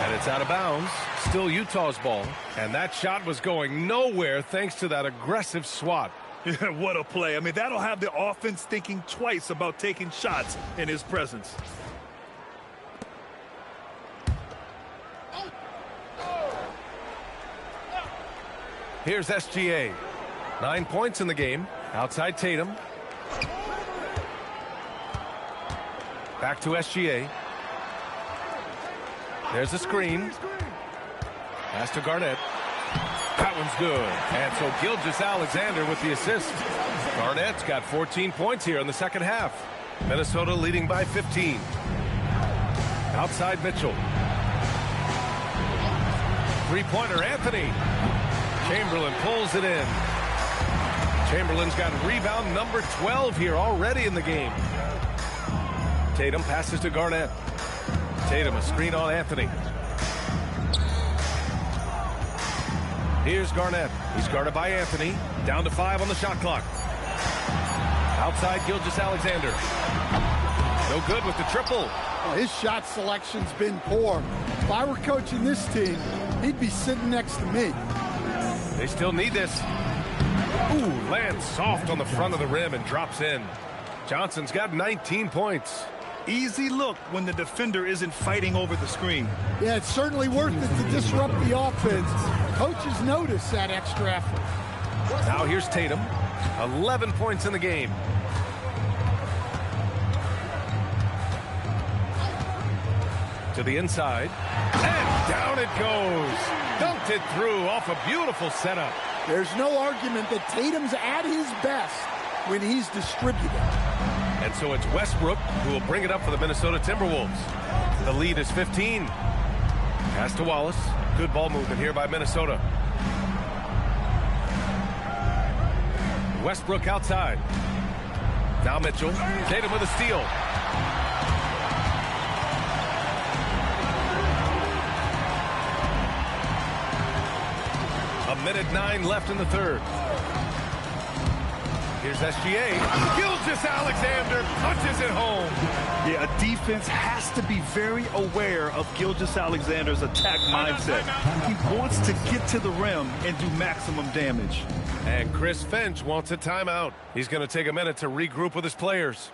And it's out of bounds. Still Utah's ball. And that shot was going nowhere thanks to that aggressive swat. What a play. I mean, that'll have the offense thinking twice about taking shots in his presence. Here's SGA. 9 points in the game. Outside Tatum. Back to SGA. There's a screen. Pass to Garnett. That one's good. And so Gilgeous-Alexander with the assist. Garnett's got 14 points here in the second half. Minnesota leading by 15. Outside Mitchell. Three-pointer, Anthony. Chamberlain pulls it in. Chamberlain's got rebound number 12 here already in the game. Tatum passes to Garnett. Tatum, a screen on Anthony. Here's Garnett. He's guarded by Anthony. Down to 5 on the shot clock. Outside Gilgeous-Alexander. No good with the triple. Well, his shot selection's been poor. If I were coaching this team, he'd be sitting next to me. They still need this. Ooh, lands soft on the front of the rim and drops in. Johnson's got 19 points. Easy look when the defender isn't fighting over the screen. Yeah, it's certainly worth it to disrupt the offense. Coaches notice that extra effort. Now here's Tatum. 11 points in the game. To the inside. And down it goes. Dunked it through off a beautiful setup. There's no argument that Tatum's at his best when he's distributed. And so it's Westbrook who will bring it up for the Minnesota Timberwolves. The lead is 15. Pass to Wallace. Good ball movement here by Minnesota. Westbrook outside. Now Mitchell. Tatum with a steal. A minute 9 left in the third. Here's SGA. Gilgeous-Alexander punches it home. Yeah, a defense has to be very aware of Gilgeous-Alexander's attack mindset. He wants to get to the rim and do maximum damage. And Chris Finch wants a timeout. He's going to take a minute to regroup with his players.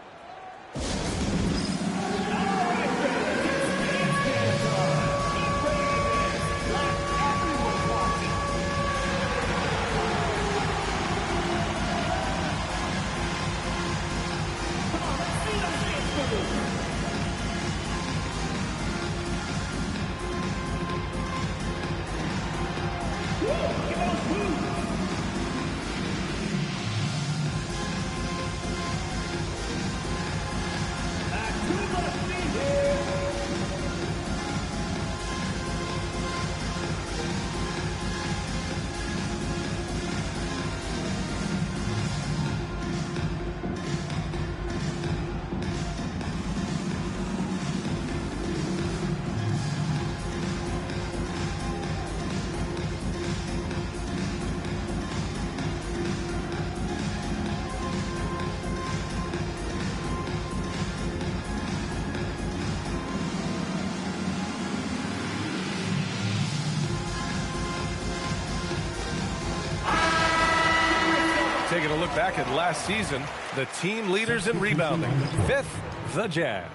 Taking a look back at last season, the team leaders in rebounding. 5th, the Jazz.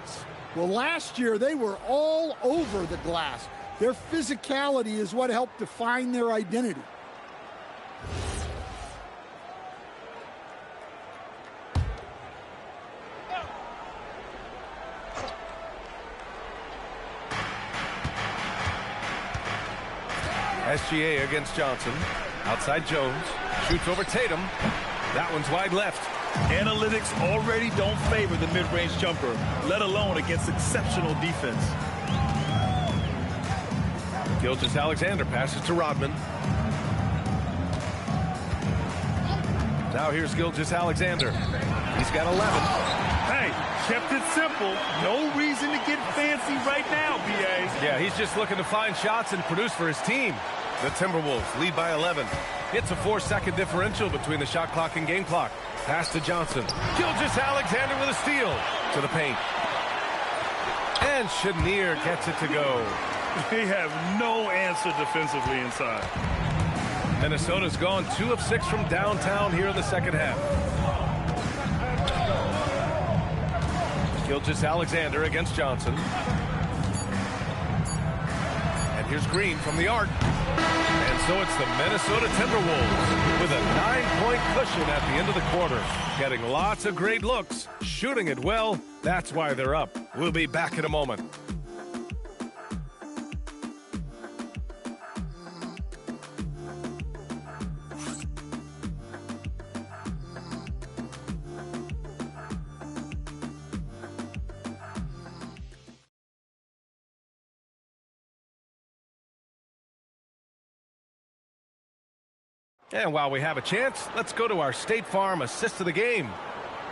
Well, last year they were all over the glass. Their physicality is what helped define their identity. SGA against Johnson. Outside Jones. Shoots over Tatum. That one's wide left. Analytics already don't favor the mid-range jumper, let alone against exceptional defense. Gilgeous-Alexander passes to Rodman. Now here's Gilgeous-Alexander. He's got 11. Hey, kept it simple. No reason to get fancy right now, B.A. Yeah, he's just looking to find shots and produce for his team. The Timberwolves lead by 11. It's a 4-second differential between the shot clock and game clock. Pass to Johnson. Gilgeous-Alexander with a steal to the paint. And Chenier gets it to go. They have no answer defensively inside. Minnesota's gone 2 of 6 from downtown here in the second half. Gilgeous-Alexander against Johnson. And here's Green from the arc. And so it's the Minnesota Timberwolves with a 9-point cushion at the end of the quarter. Getting lots of great looks, shooting it well. That's why they're up. We'll be back in a moment. And while we have a chance, let's go to our State Farm assist of the game.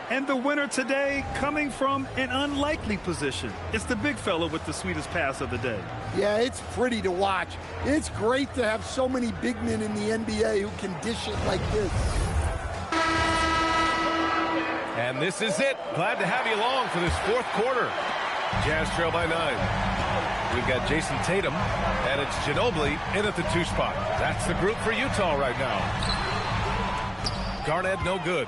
And the winner today coming from an unlikely position. It's the big fella with the sweetest pass of the day. Yeah, it's pretty to watch. It's great to have so many big men in the NBA who can dish it like this. And this is it. Glad to have you along for this fourth quarter. Jazz trail by 9. We've got Jason Tatum, and it's Ginobili in at the 2 spot. That's the group for Utah right now. Garnett, no good.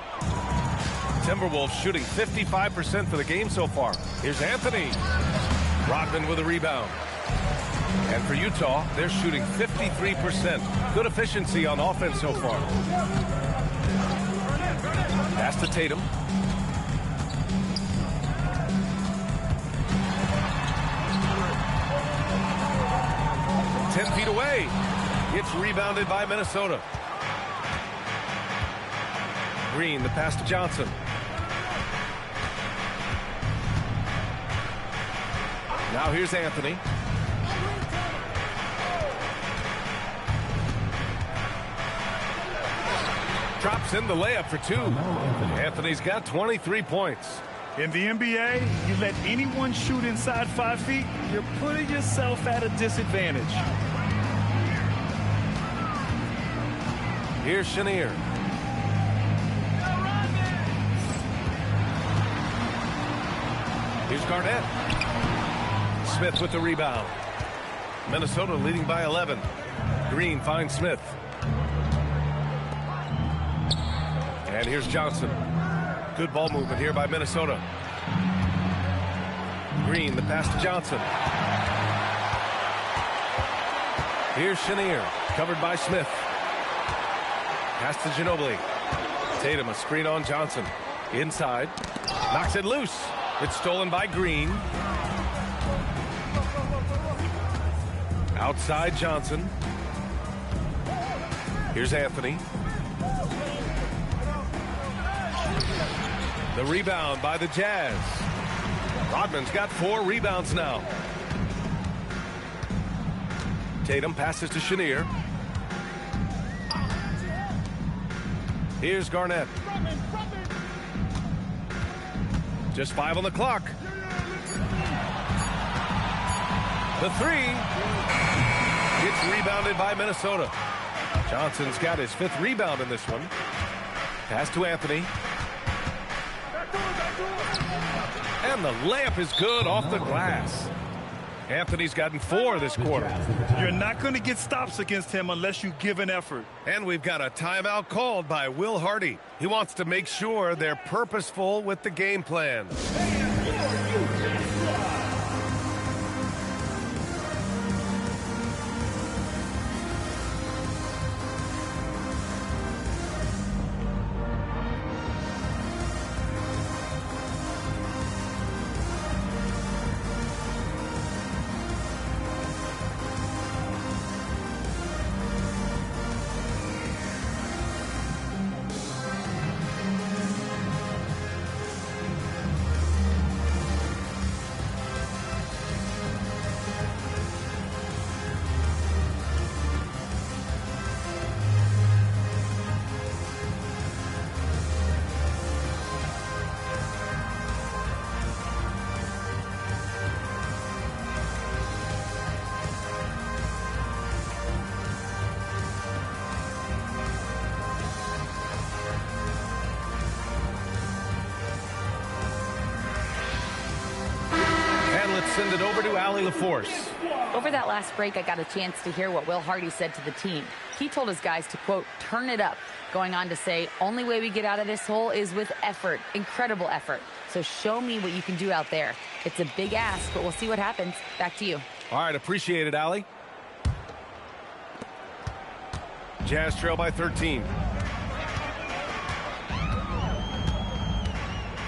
Timberwolves shooting 55% for the game so far. Here's Anthony. Rodman with a rebound. And for Utah, they're shooting 53%. Good efficiency on offense so far. Pass to Tatum. From 10 feet away. It's rebounded by Minnesota. Green, the pass to Johnson. Now here's Anthony. Drops in the layup for 2. Anthony's got 23 points. In the NBA, you let anyone shoot inside 5 feet, you're putting yourself at a disadvantage. Here's Chenier. Here's Garnett. Smith with the rebound. Minnesota leading by 11. Green finds Smith. And here's Johnson. Good ball movement here by Minnesota. Green, the pass to Johnson. Here's Chenier, covered by Smith. Pass to Ginobili. Tatum, a screen on Johnson. Inside. Knocks it loose. It's stolen by Green. Outside Johnson. Here's Anthony. The rebound by the Jazz. Rodman's got 4 rebounds now. Tatum passes to Chenier. Here's Garnett. Just 5 on the clock. The 3. It's rebounded by Minnesota. Johnson's got his 5th rebound in this one. Pass to Anthony. And the layup is good off the glass. Anthony's gotten 4 this quarter. You're not going to get stops against him unless you give an effort. And we've got a timeout called by Will Hardy. He wants to make sure they're purposeful with the game plan. Send it over to Allie LaForce. Over that last break, I got a chance to hear what Will Hardy said to the team. He told his guys to, quote, turn it up, going on to say, only way we get out of this hole is with effort, incredible effort. So show me what you can do out there. It's a big ask, but we'll see what happens. Back to you. All right, appreciate it, Allie. Jazz trail by 13.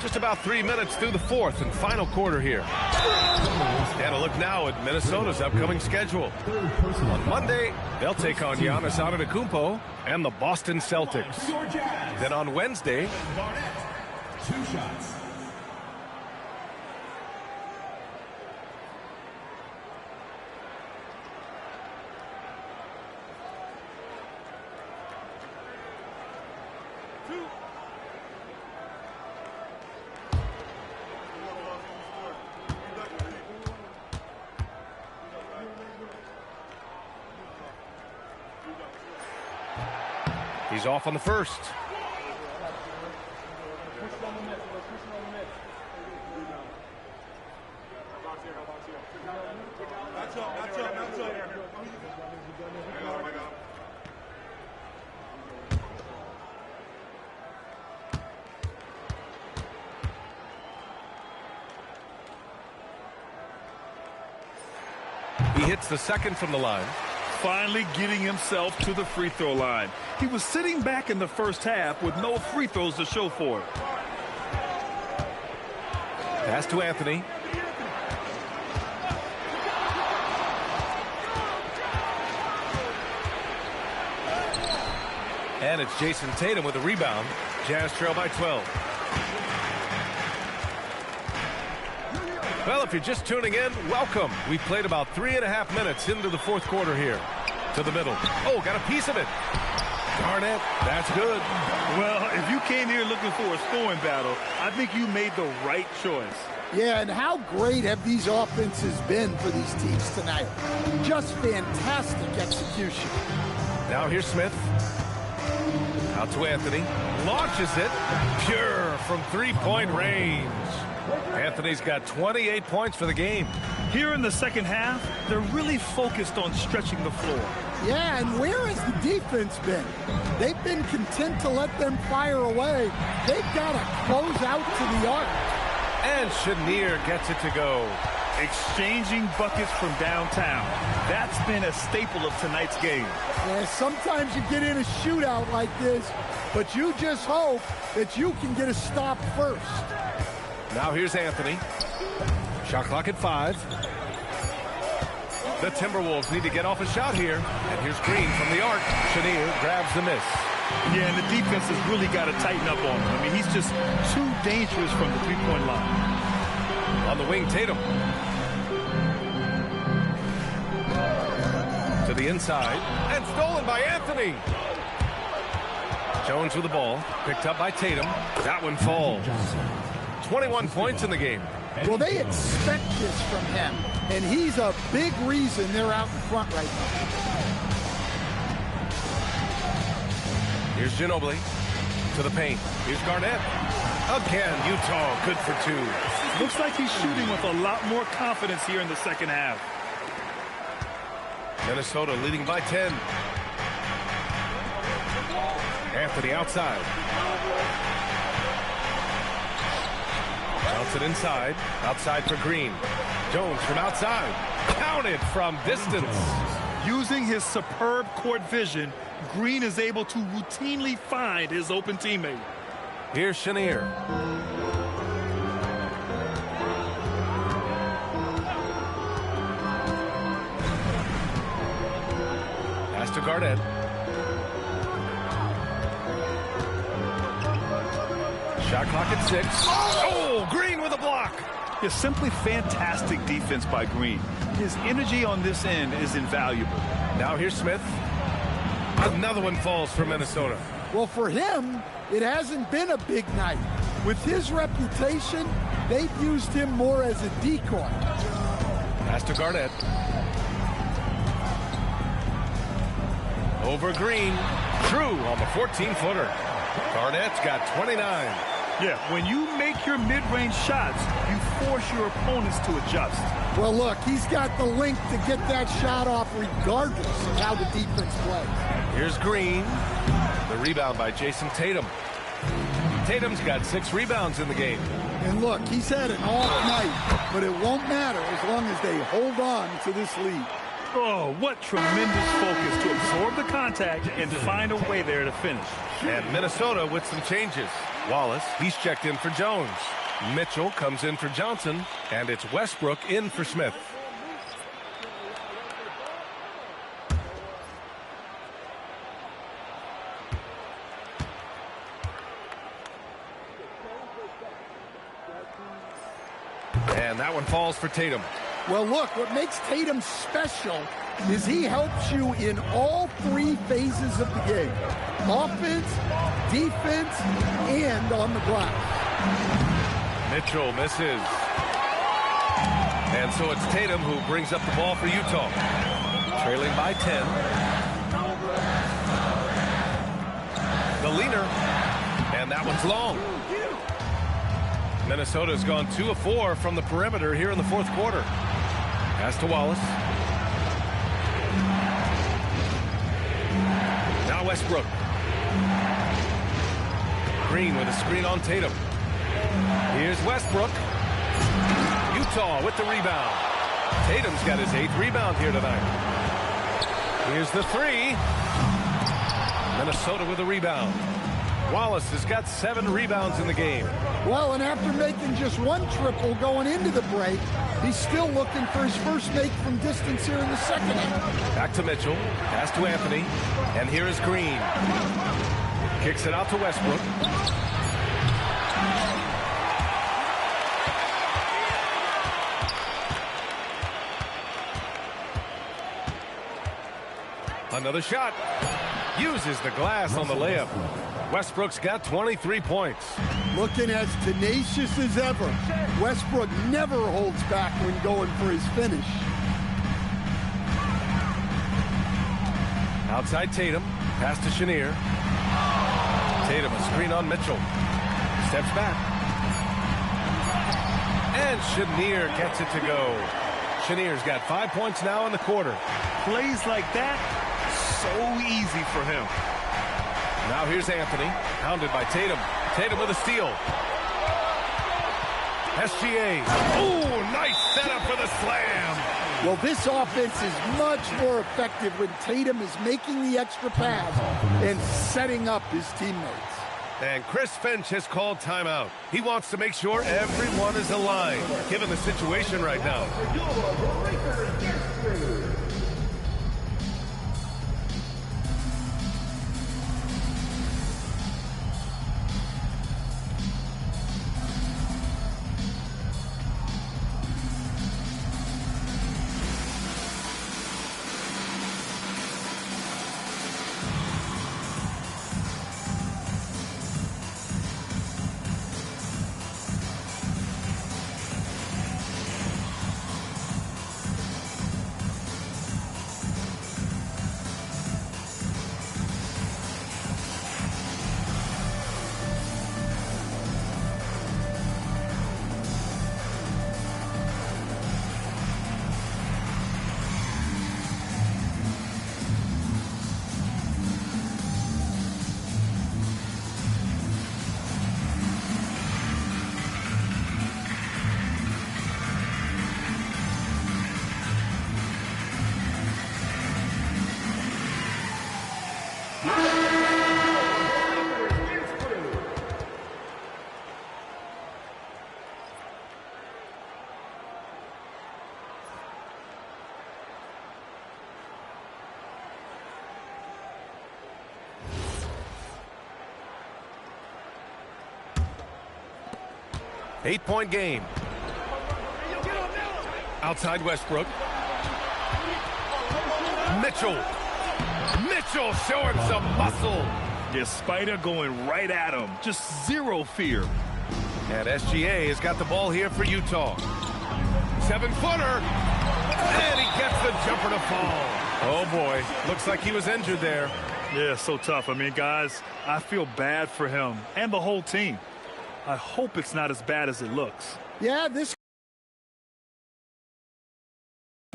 Just about 3 minutes through the fourth and final quarter here. And a look now at Minnesota's upcoming schedule. On Monday, they'll take on Giannis Antetokounmpo and the Boston Celtics. Then on Wednesday, 2 shots. he's off on the first. He hits the second from the line. Finally getting himself to the free throw line. He was sitting back in the first half with no free throws to show for it. Pass to Anthony. And it's Jason Tatum with a rebound. Jazz trail by 12. Well, if you're just tuning in, welcome. We played about 3.5 minutes into the fourth quarter here. To the middle. Oh, got a piece of it. Garnett, that's good. Well, if you came here looking for a scoring battle, I think you made the right choice. Yeah, and how great have these offenses been for these teams tonight? Just fantastic execution. Now here's Smith. Out to Anthony. Launches it. Pure from three-point range. Anthony's got 28 points for the game. Here in the second half, they're really focused on stretching the floor. Yeah, and where has the defense been? They've been content to let them fire away. They've got to close out to the arc. And Chenier gets it to go. Exchanging buckets from downtown. That's been a staple of tonight's game. Yeah, sometimes you get in a shootout like this, but you just hope that you can get a stop first. Now here's Anthony. Shot clock at 5. The Timberwolves need to get off a shot here. And here's Green from the arc. Chenier grabs the miss. Yeah, and the defense has really got to tighten up on him. I mean, he's just too dangerous from the three-point line. On the wing, Tatum. To the inside. And stolen by Anthony. Jones with the ball. Picked up by Tatum. That one falls. 21 points in the game. Well, they expect this from him, and he's a big reason they're out in front right now. Here's Ginobili to the paint. Here's Garnett. Again, Utah good for 2. Looks like he's shooting with a lot more confidence here in the second half. Minnesota leading by 10. Anthony outside. Bounce it inside. Outside for Green. Jones from outside. Counted from distance. Using his superb court vision, Green is able to routinely find his open teammate. Here's Chenier. Pass to Garnett. Shot clock at 6. Oh, Green with a block. It's simply fantastic defense by Green. His energy on this end is invaluable. Now here's Smith. Another one falls for Minnesota. Well, for him, it hasn't been a big night. With his reputation, they've used him more as a decoy. Pass to Garnett. Over Green. True on the 14-footer. Garnett's got 29. Yeah, when you make your mid-range shots, you force your opponents to adjust. Well, look, he's got the length to get that shot off regardless of how the defense plays. Here's Green. The rebound by Jason Tatum. Tatum's got 6 rebounds in the game. And look, he's had an off night, but it won't matter as long as they hold on to this lead. Oh, what tremendous focus to absorb the contact and find a way there to finish. And Minnesota with some changes. Wallace, he's checked in for Jones. Mitchell comes in for Johnson, and it's Westbrook in for Smith. And that one falls for Tatum. Well, look, what makes Tatum special is he helps you in all three phases of the game. Offense, defense, and on the glass. Mitchell misses. And so it's Tatum who brings up the ball for Utah. Trailing by 10. The leaner. And that one's long. Minnesota's gone 2 of 4 from the perimeter here in the fourth quarter. Pass to Wallace. Now Westbrook. Green with a screen on Tatum. Here's Westbrook. Utah with the rebound. Tatum's got his 8th rebound here tonight. Here's the 3. Minnesota with a rebound. Wallace has got 7 rebounds in the game. Well, and after making just 1 triple going into the break, he's still looking for his first make from distance here in the second half. Back to Mitchell. Pass to Anthony. And here is Green. Kicks it out to Westbrook. Another shot. Uses the glass on the layup. Westbrook's got 23 points. Looking as tenacious as ever. Westbrook never holds back when going for his finish. Outside Tatum. Pass to Chenier. Tatum a screen on Mitchell. Steps back. And Chenier gets it to go. Chenier's got 5 points now in the quarter. Plays like that, so easy for him. Now here's Anthony, pounded by Tatum. Tatum with a steal. SGA. Oh, nice setup for the slam. Well, this offense is much more effective when Tatum is making the extra pass and setting up his teammates. And Chris Finch has called timeout. He wants to make sure everyone is aligned, given the situation right now. Eight-point game. Outside Westbrook. Mitchell. Mitchell showing some muscle. Yeah, Spider going right at him. Just zero fear. And SGA has got the ball here for Utah. 7-footer. And he gets the jumper to fall. Oh, boy. Looks like he was injured there. Yeah, so tough. I mean, guys, I feel bad for him and the whole team. I hope it's not as bad as it looks. Yeah, this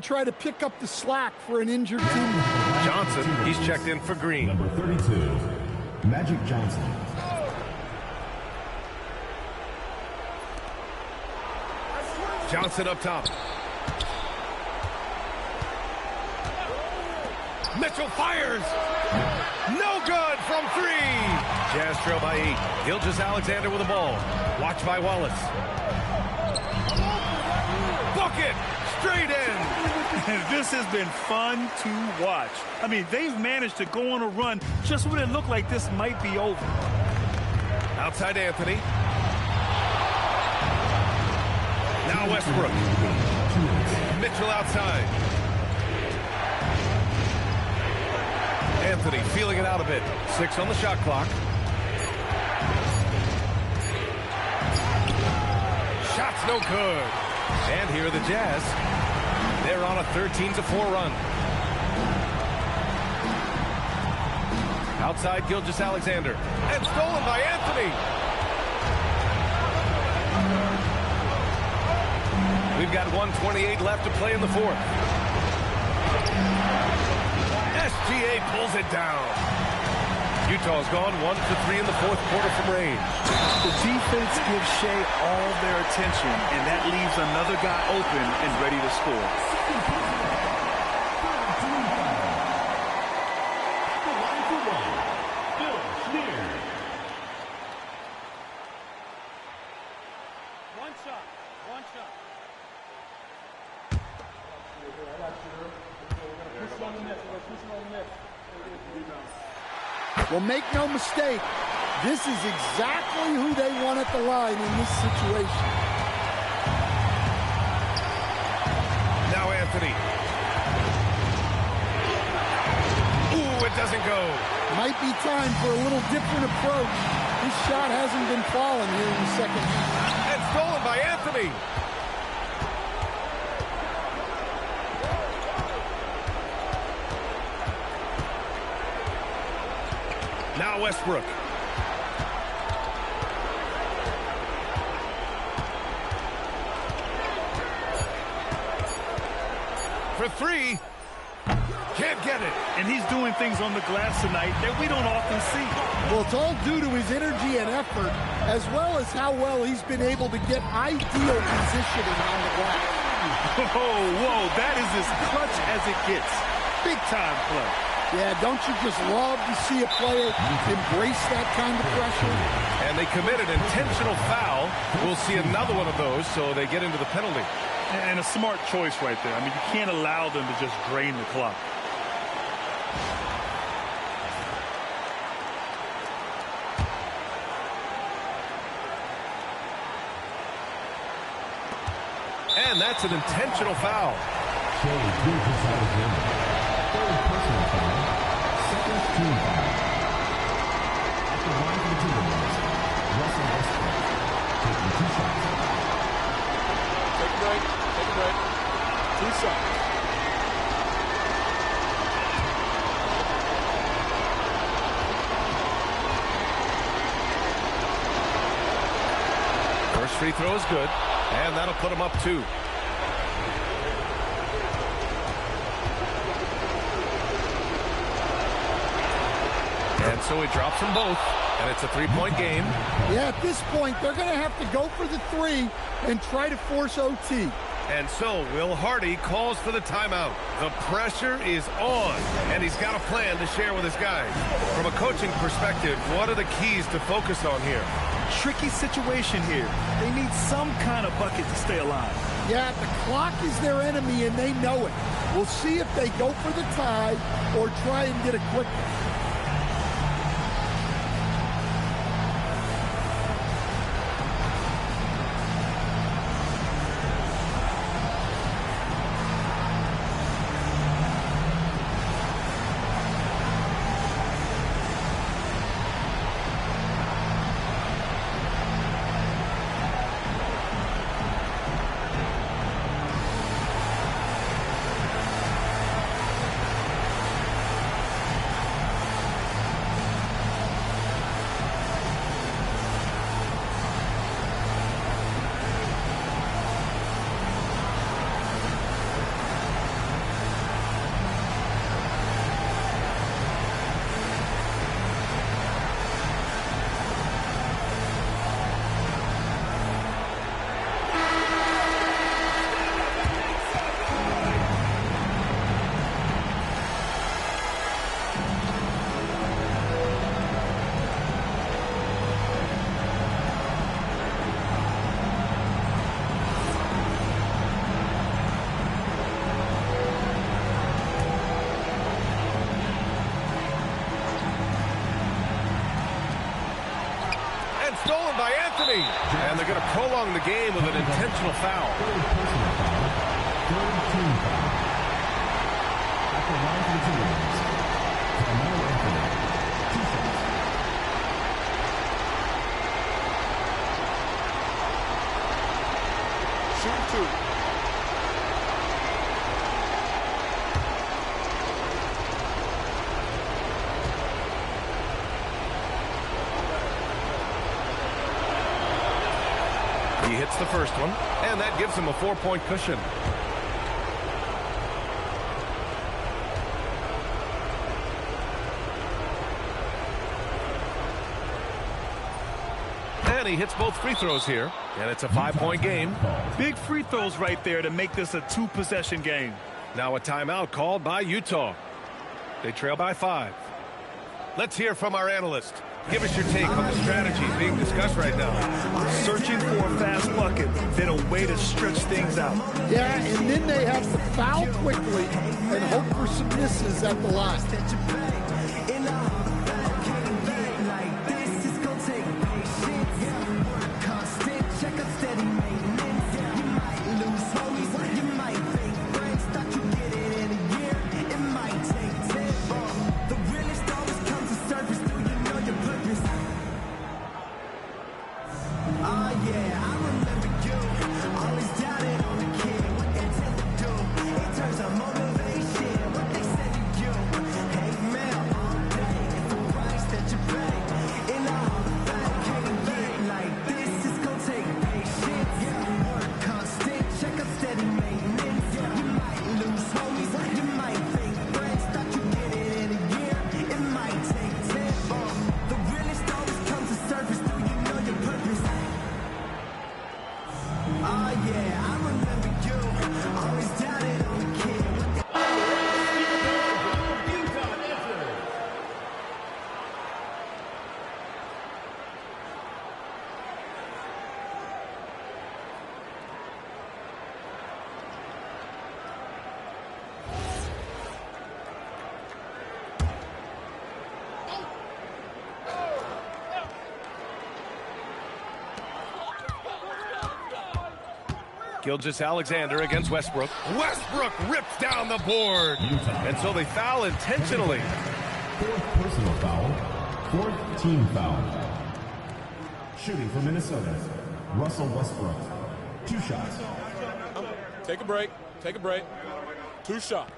try to pick up the slack for an injured team. Johnson, he's checked in for Green. Number 32, Magic Johnson. Johnson up top. Mitchell fires. No good from 3. Jazz trail by 8. Gilgeous-Alexander with the ball. Watch by Wallace. Bucket! Straight in! This has been fun to watch. I mean, they've managed to go on a run just when it looked like this might be over. Outside Anthony. Now Westbrook. Mitchell outside. Anthony feeling it out a bit. 6 on the shot clock. Shot's no good. And here are the Jazz. They're on a 13-4 run. Outside Gilgeous-Alexander. And stolen by Anthony. We've got 1:28 left to play in the fourth. SGA pulls it down. Utah's gone 1 for 3 in the fourth quarter from range. The defense gives Shea all their attention, and that leaves another guy open and ready to score. Well, make no mistake, this is exactly who they want at the line in this situation. Now Anthony. Ooh, it doesn't go. Might be time for a little different approach. This shot hasn't been falling here in the second half. And stolen by Anthony. Now Westbrook. For 3. Can't get it. And he's doing things on the glass tonight that we don't often see. Well, it's all due to his energy and effort, as well as how well he's been able to get ideal positioning on the glass. Whoa, that is as clutch as it gets. Big time play. Yeah, don't you just love to see a player embrace that kind of pressure? And they commit an intentional foul. We'll see another one of those, so they get into the penalty. And a smart choice right there. I mean, you can't allow them to just drain the clock. And that's an intentional foul. Take a break. 2 shots. First free throw is good, and that'll put him up 2. And so he drops them both, and it's a 3-point game. Yeah, at this point, they're going to have to go for the 3 and try to force OT. And so Will Hardy calls for the timeout. The pressure is on, and he's got a plan to share with his guys. From a coaching perspective, what are the keys to focus on here? Tricky situation here. They need some kind of bucket to stay alive. Yeah, the clock is their enemy, and they know it. We'll see if they go for the tie or try and get a quick one. Anthony. And they're going to prolong the game with an intentional foul. At the line for the Timberwolves, Anthony. 2 shots. Shoot 2. He hits the first one, and that gives him a 4-point cushion. And he hits both free throws here, and it's a 5-point game. Big free throws right there to make this a 2-possession game. Now a timeout called by Utah. They trail by 5. Let's hear from our analyst. Give us your take on the strategies being discussed right now. Searching for a fast bucket, then a way to stretch things out. Yeah, and then they have to foul quickly and hope for some misses at the line. Gilgeous-Alexander against Westbrook. Westbrook rips down the board. And so they foul intentionally. 4th personal foul. 4th team foul. Shooting for Minnesota, Russell Westbrook. 2 shots. Take a break. Take a break. 2 shots.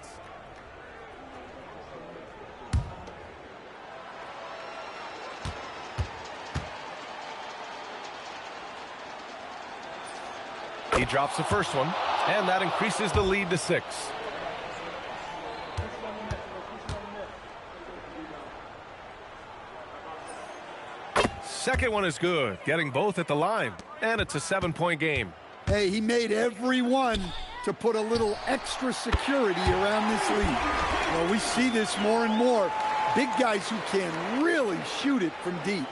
He drops the first one, and that increases the lead to 6. Second one is good, getting both at the line, and it's a 7-point game. Hey, he made every one to put a little extra security around this lead. Well, we see this more and more. Big guys who can really shoot it from deep.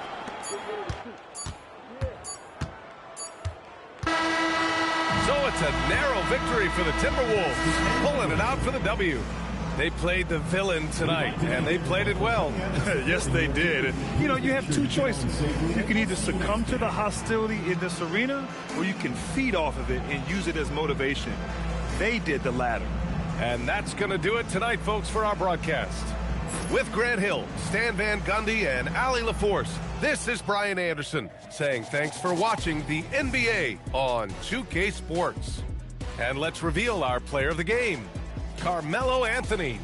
So it's a narrow victory for the Timberwolves, pulling it out for the W. They played the villain tonight, and they played it well. Yes, they did. You know, you have 2 choices. You can either succumb to the hostility in this arena, or you can feed off of it and use it as motivation. They did the latter. And that's going to do it tonight, folks, for our broadcast. With Grant Hill, Stan Van Gundy, and Allie LaForce, this is Brian Anderson saying thanks for watching the NBA on 2K Sports. And let's reveal our player of the game, Carmelo Anthony.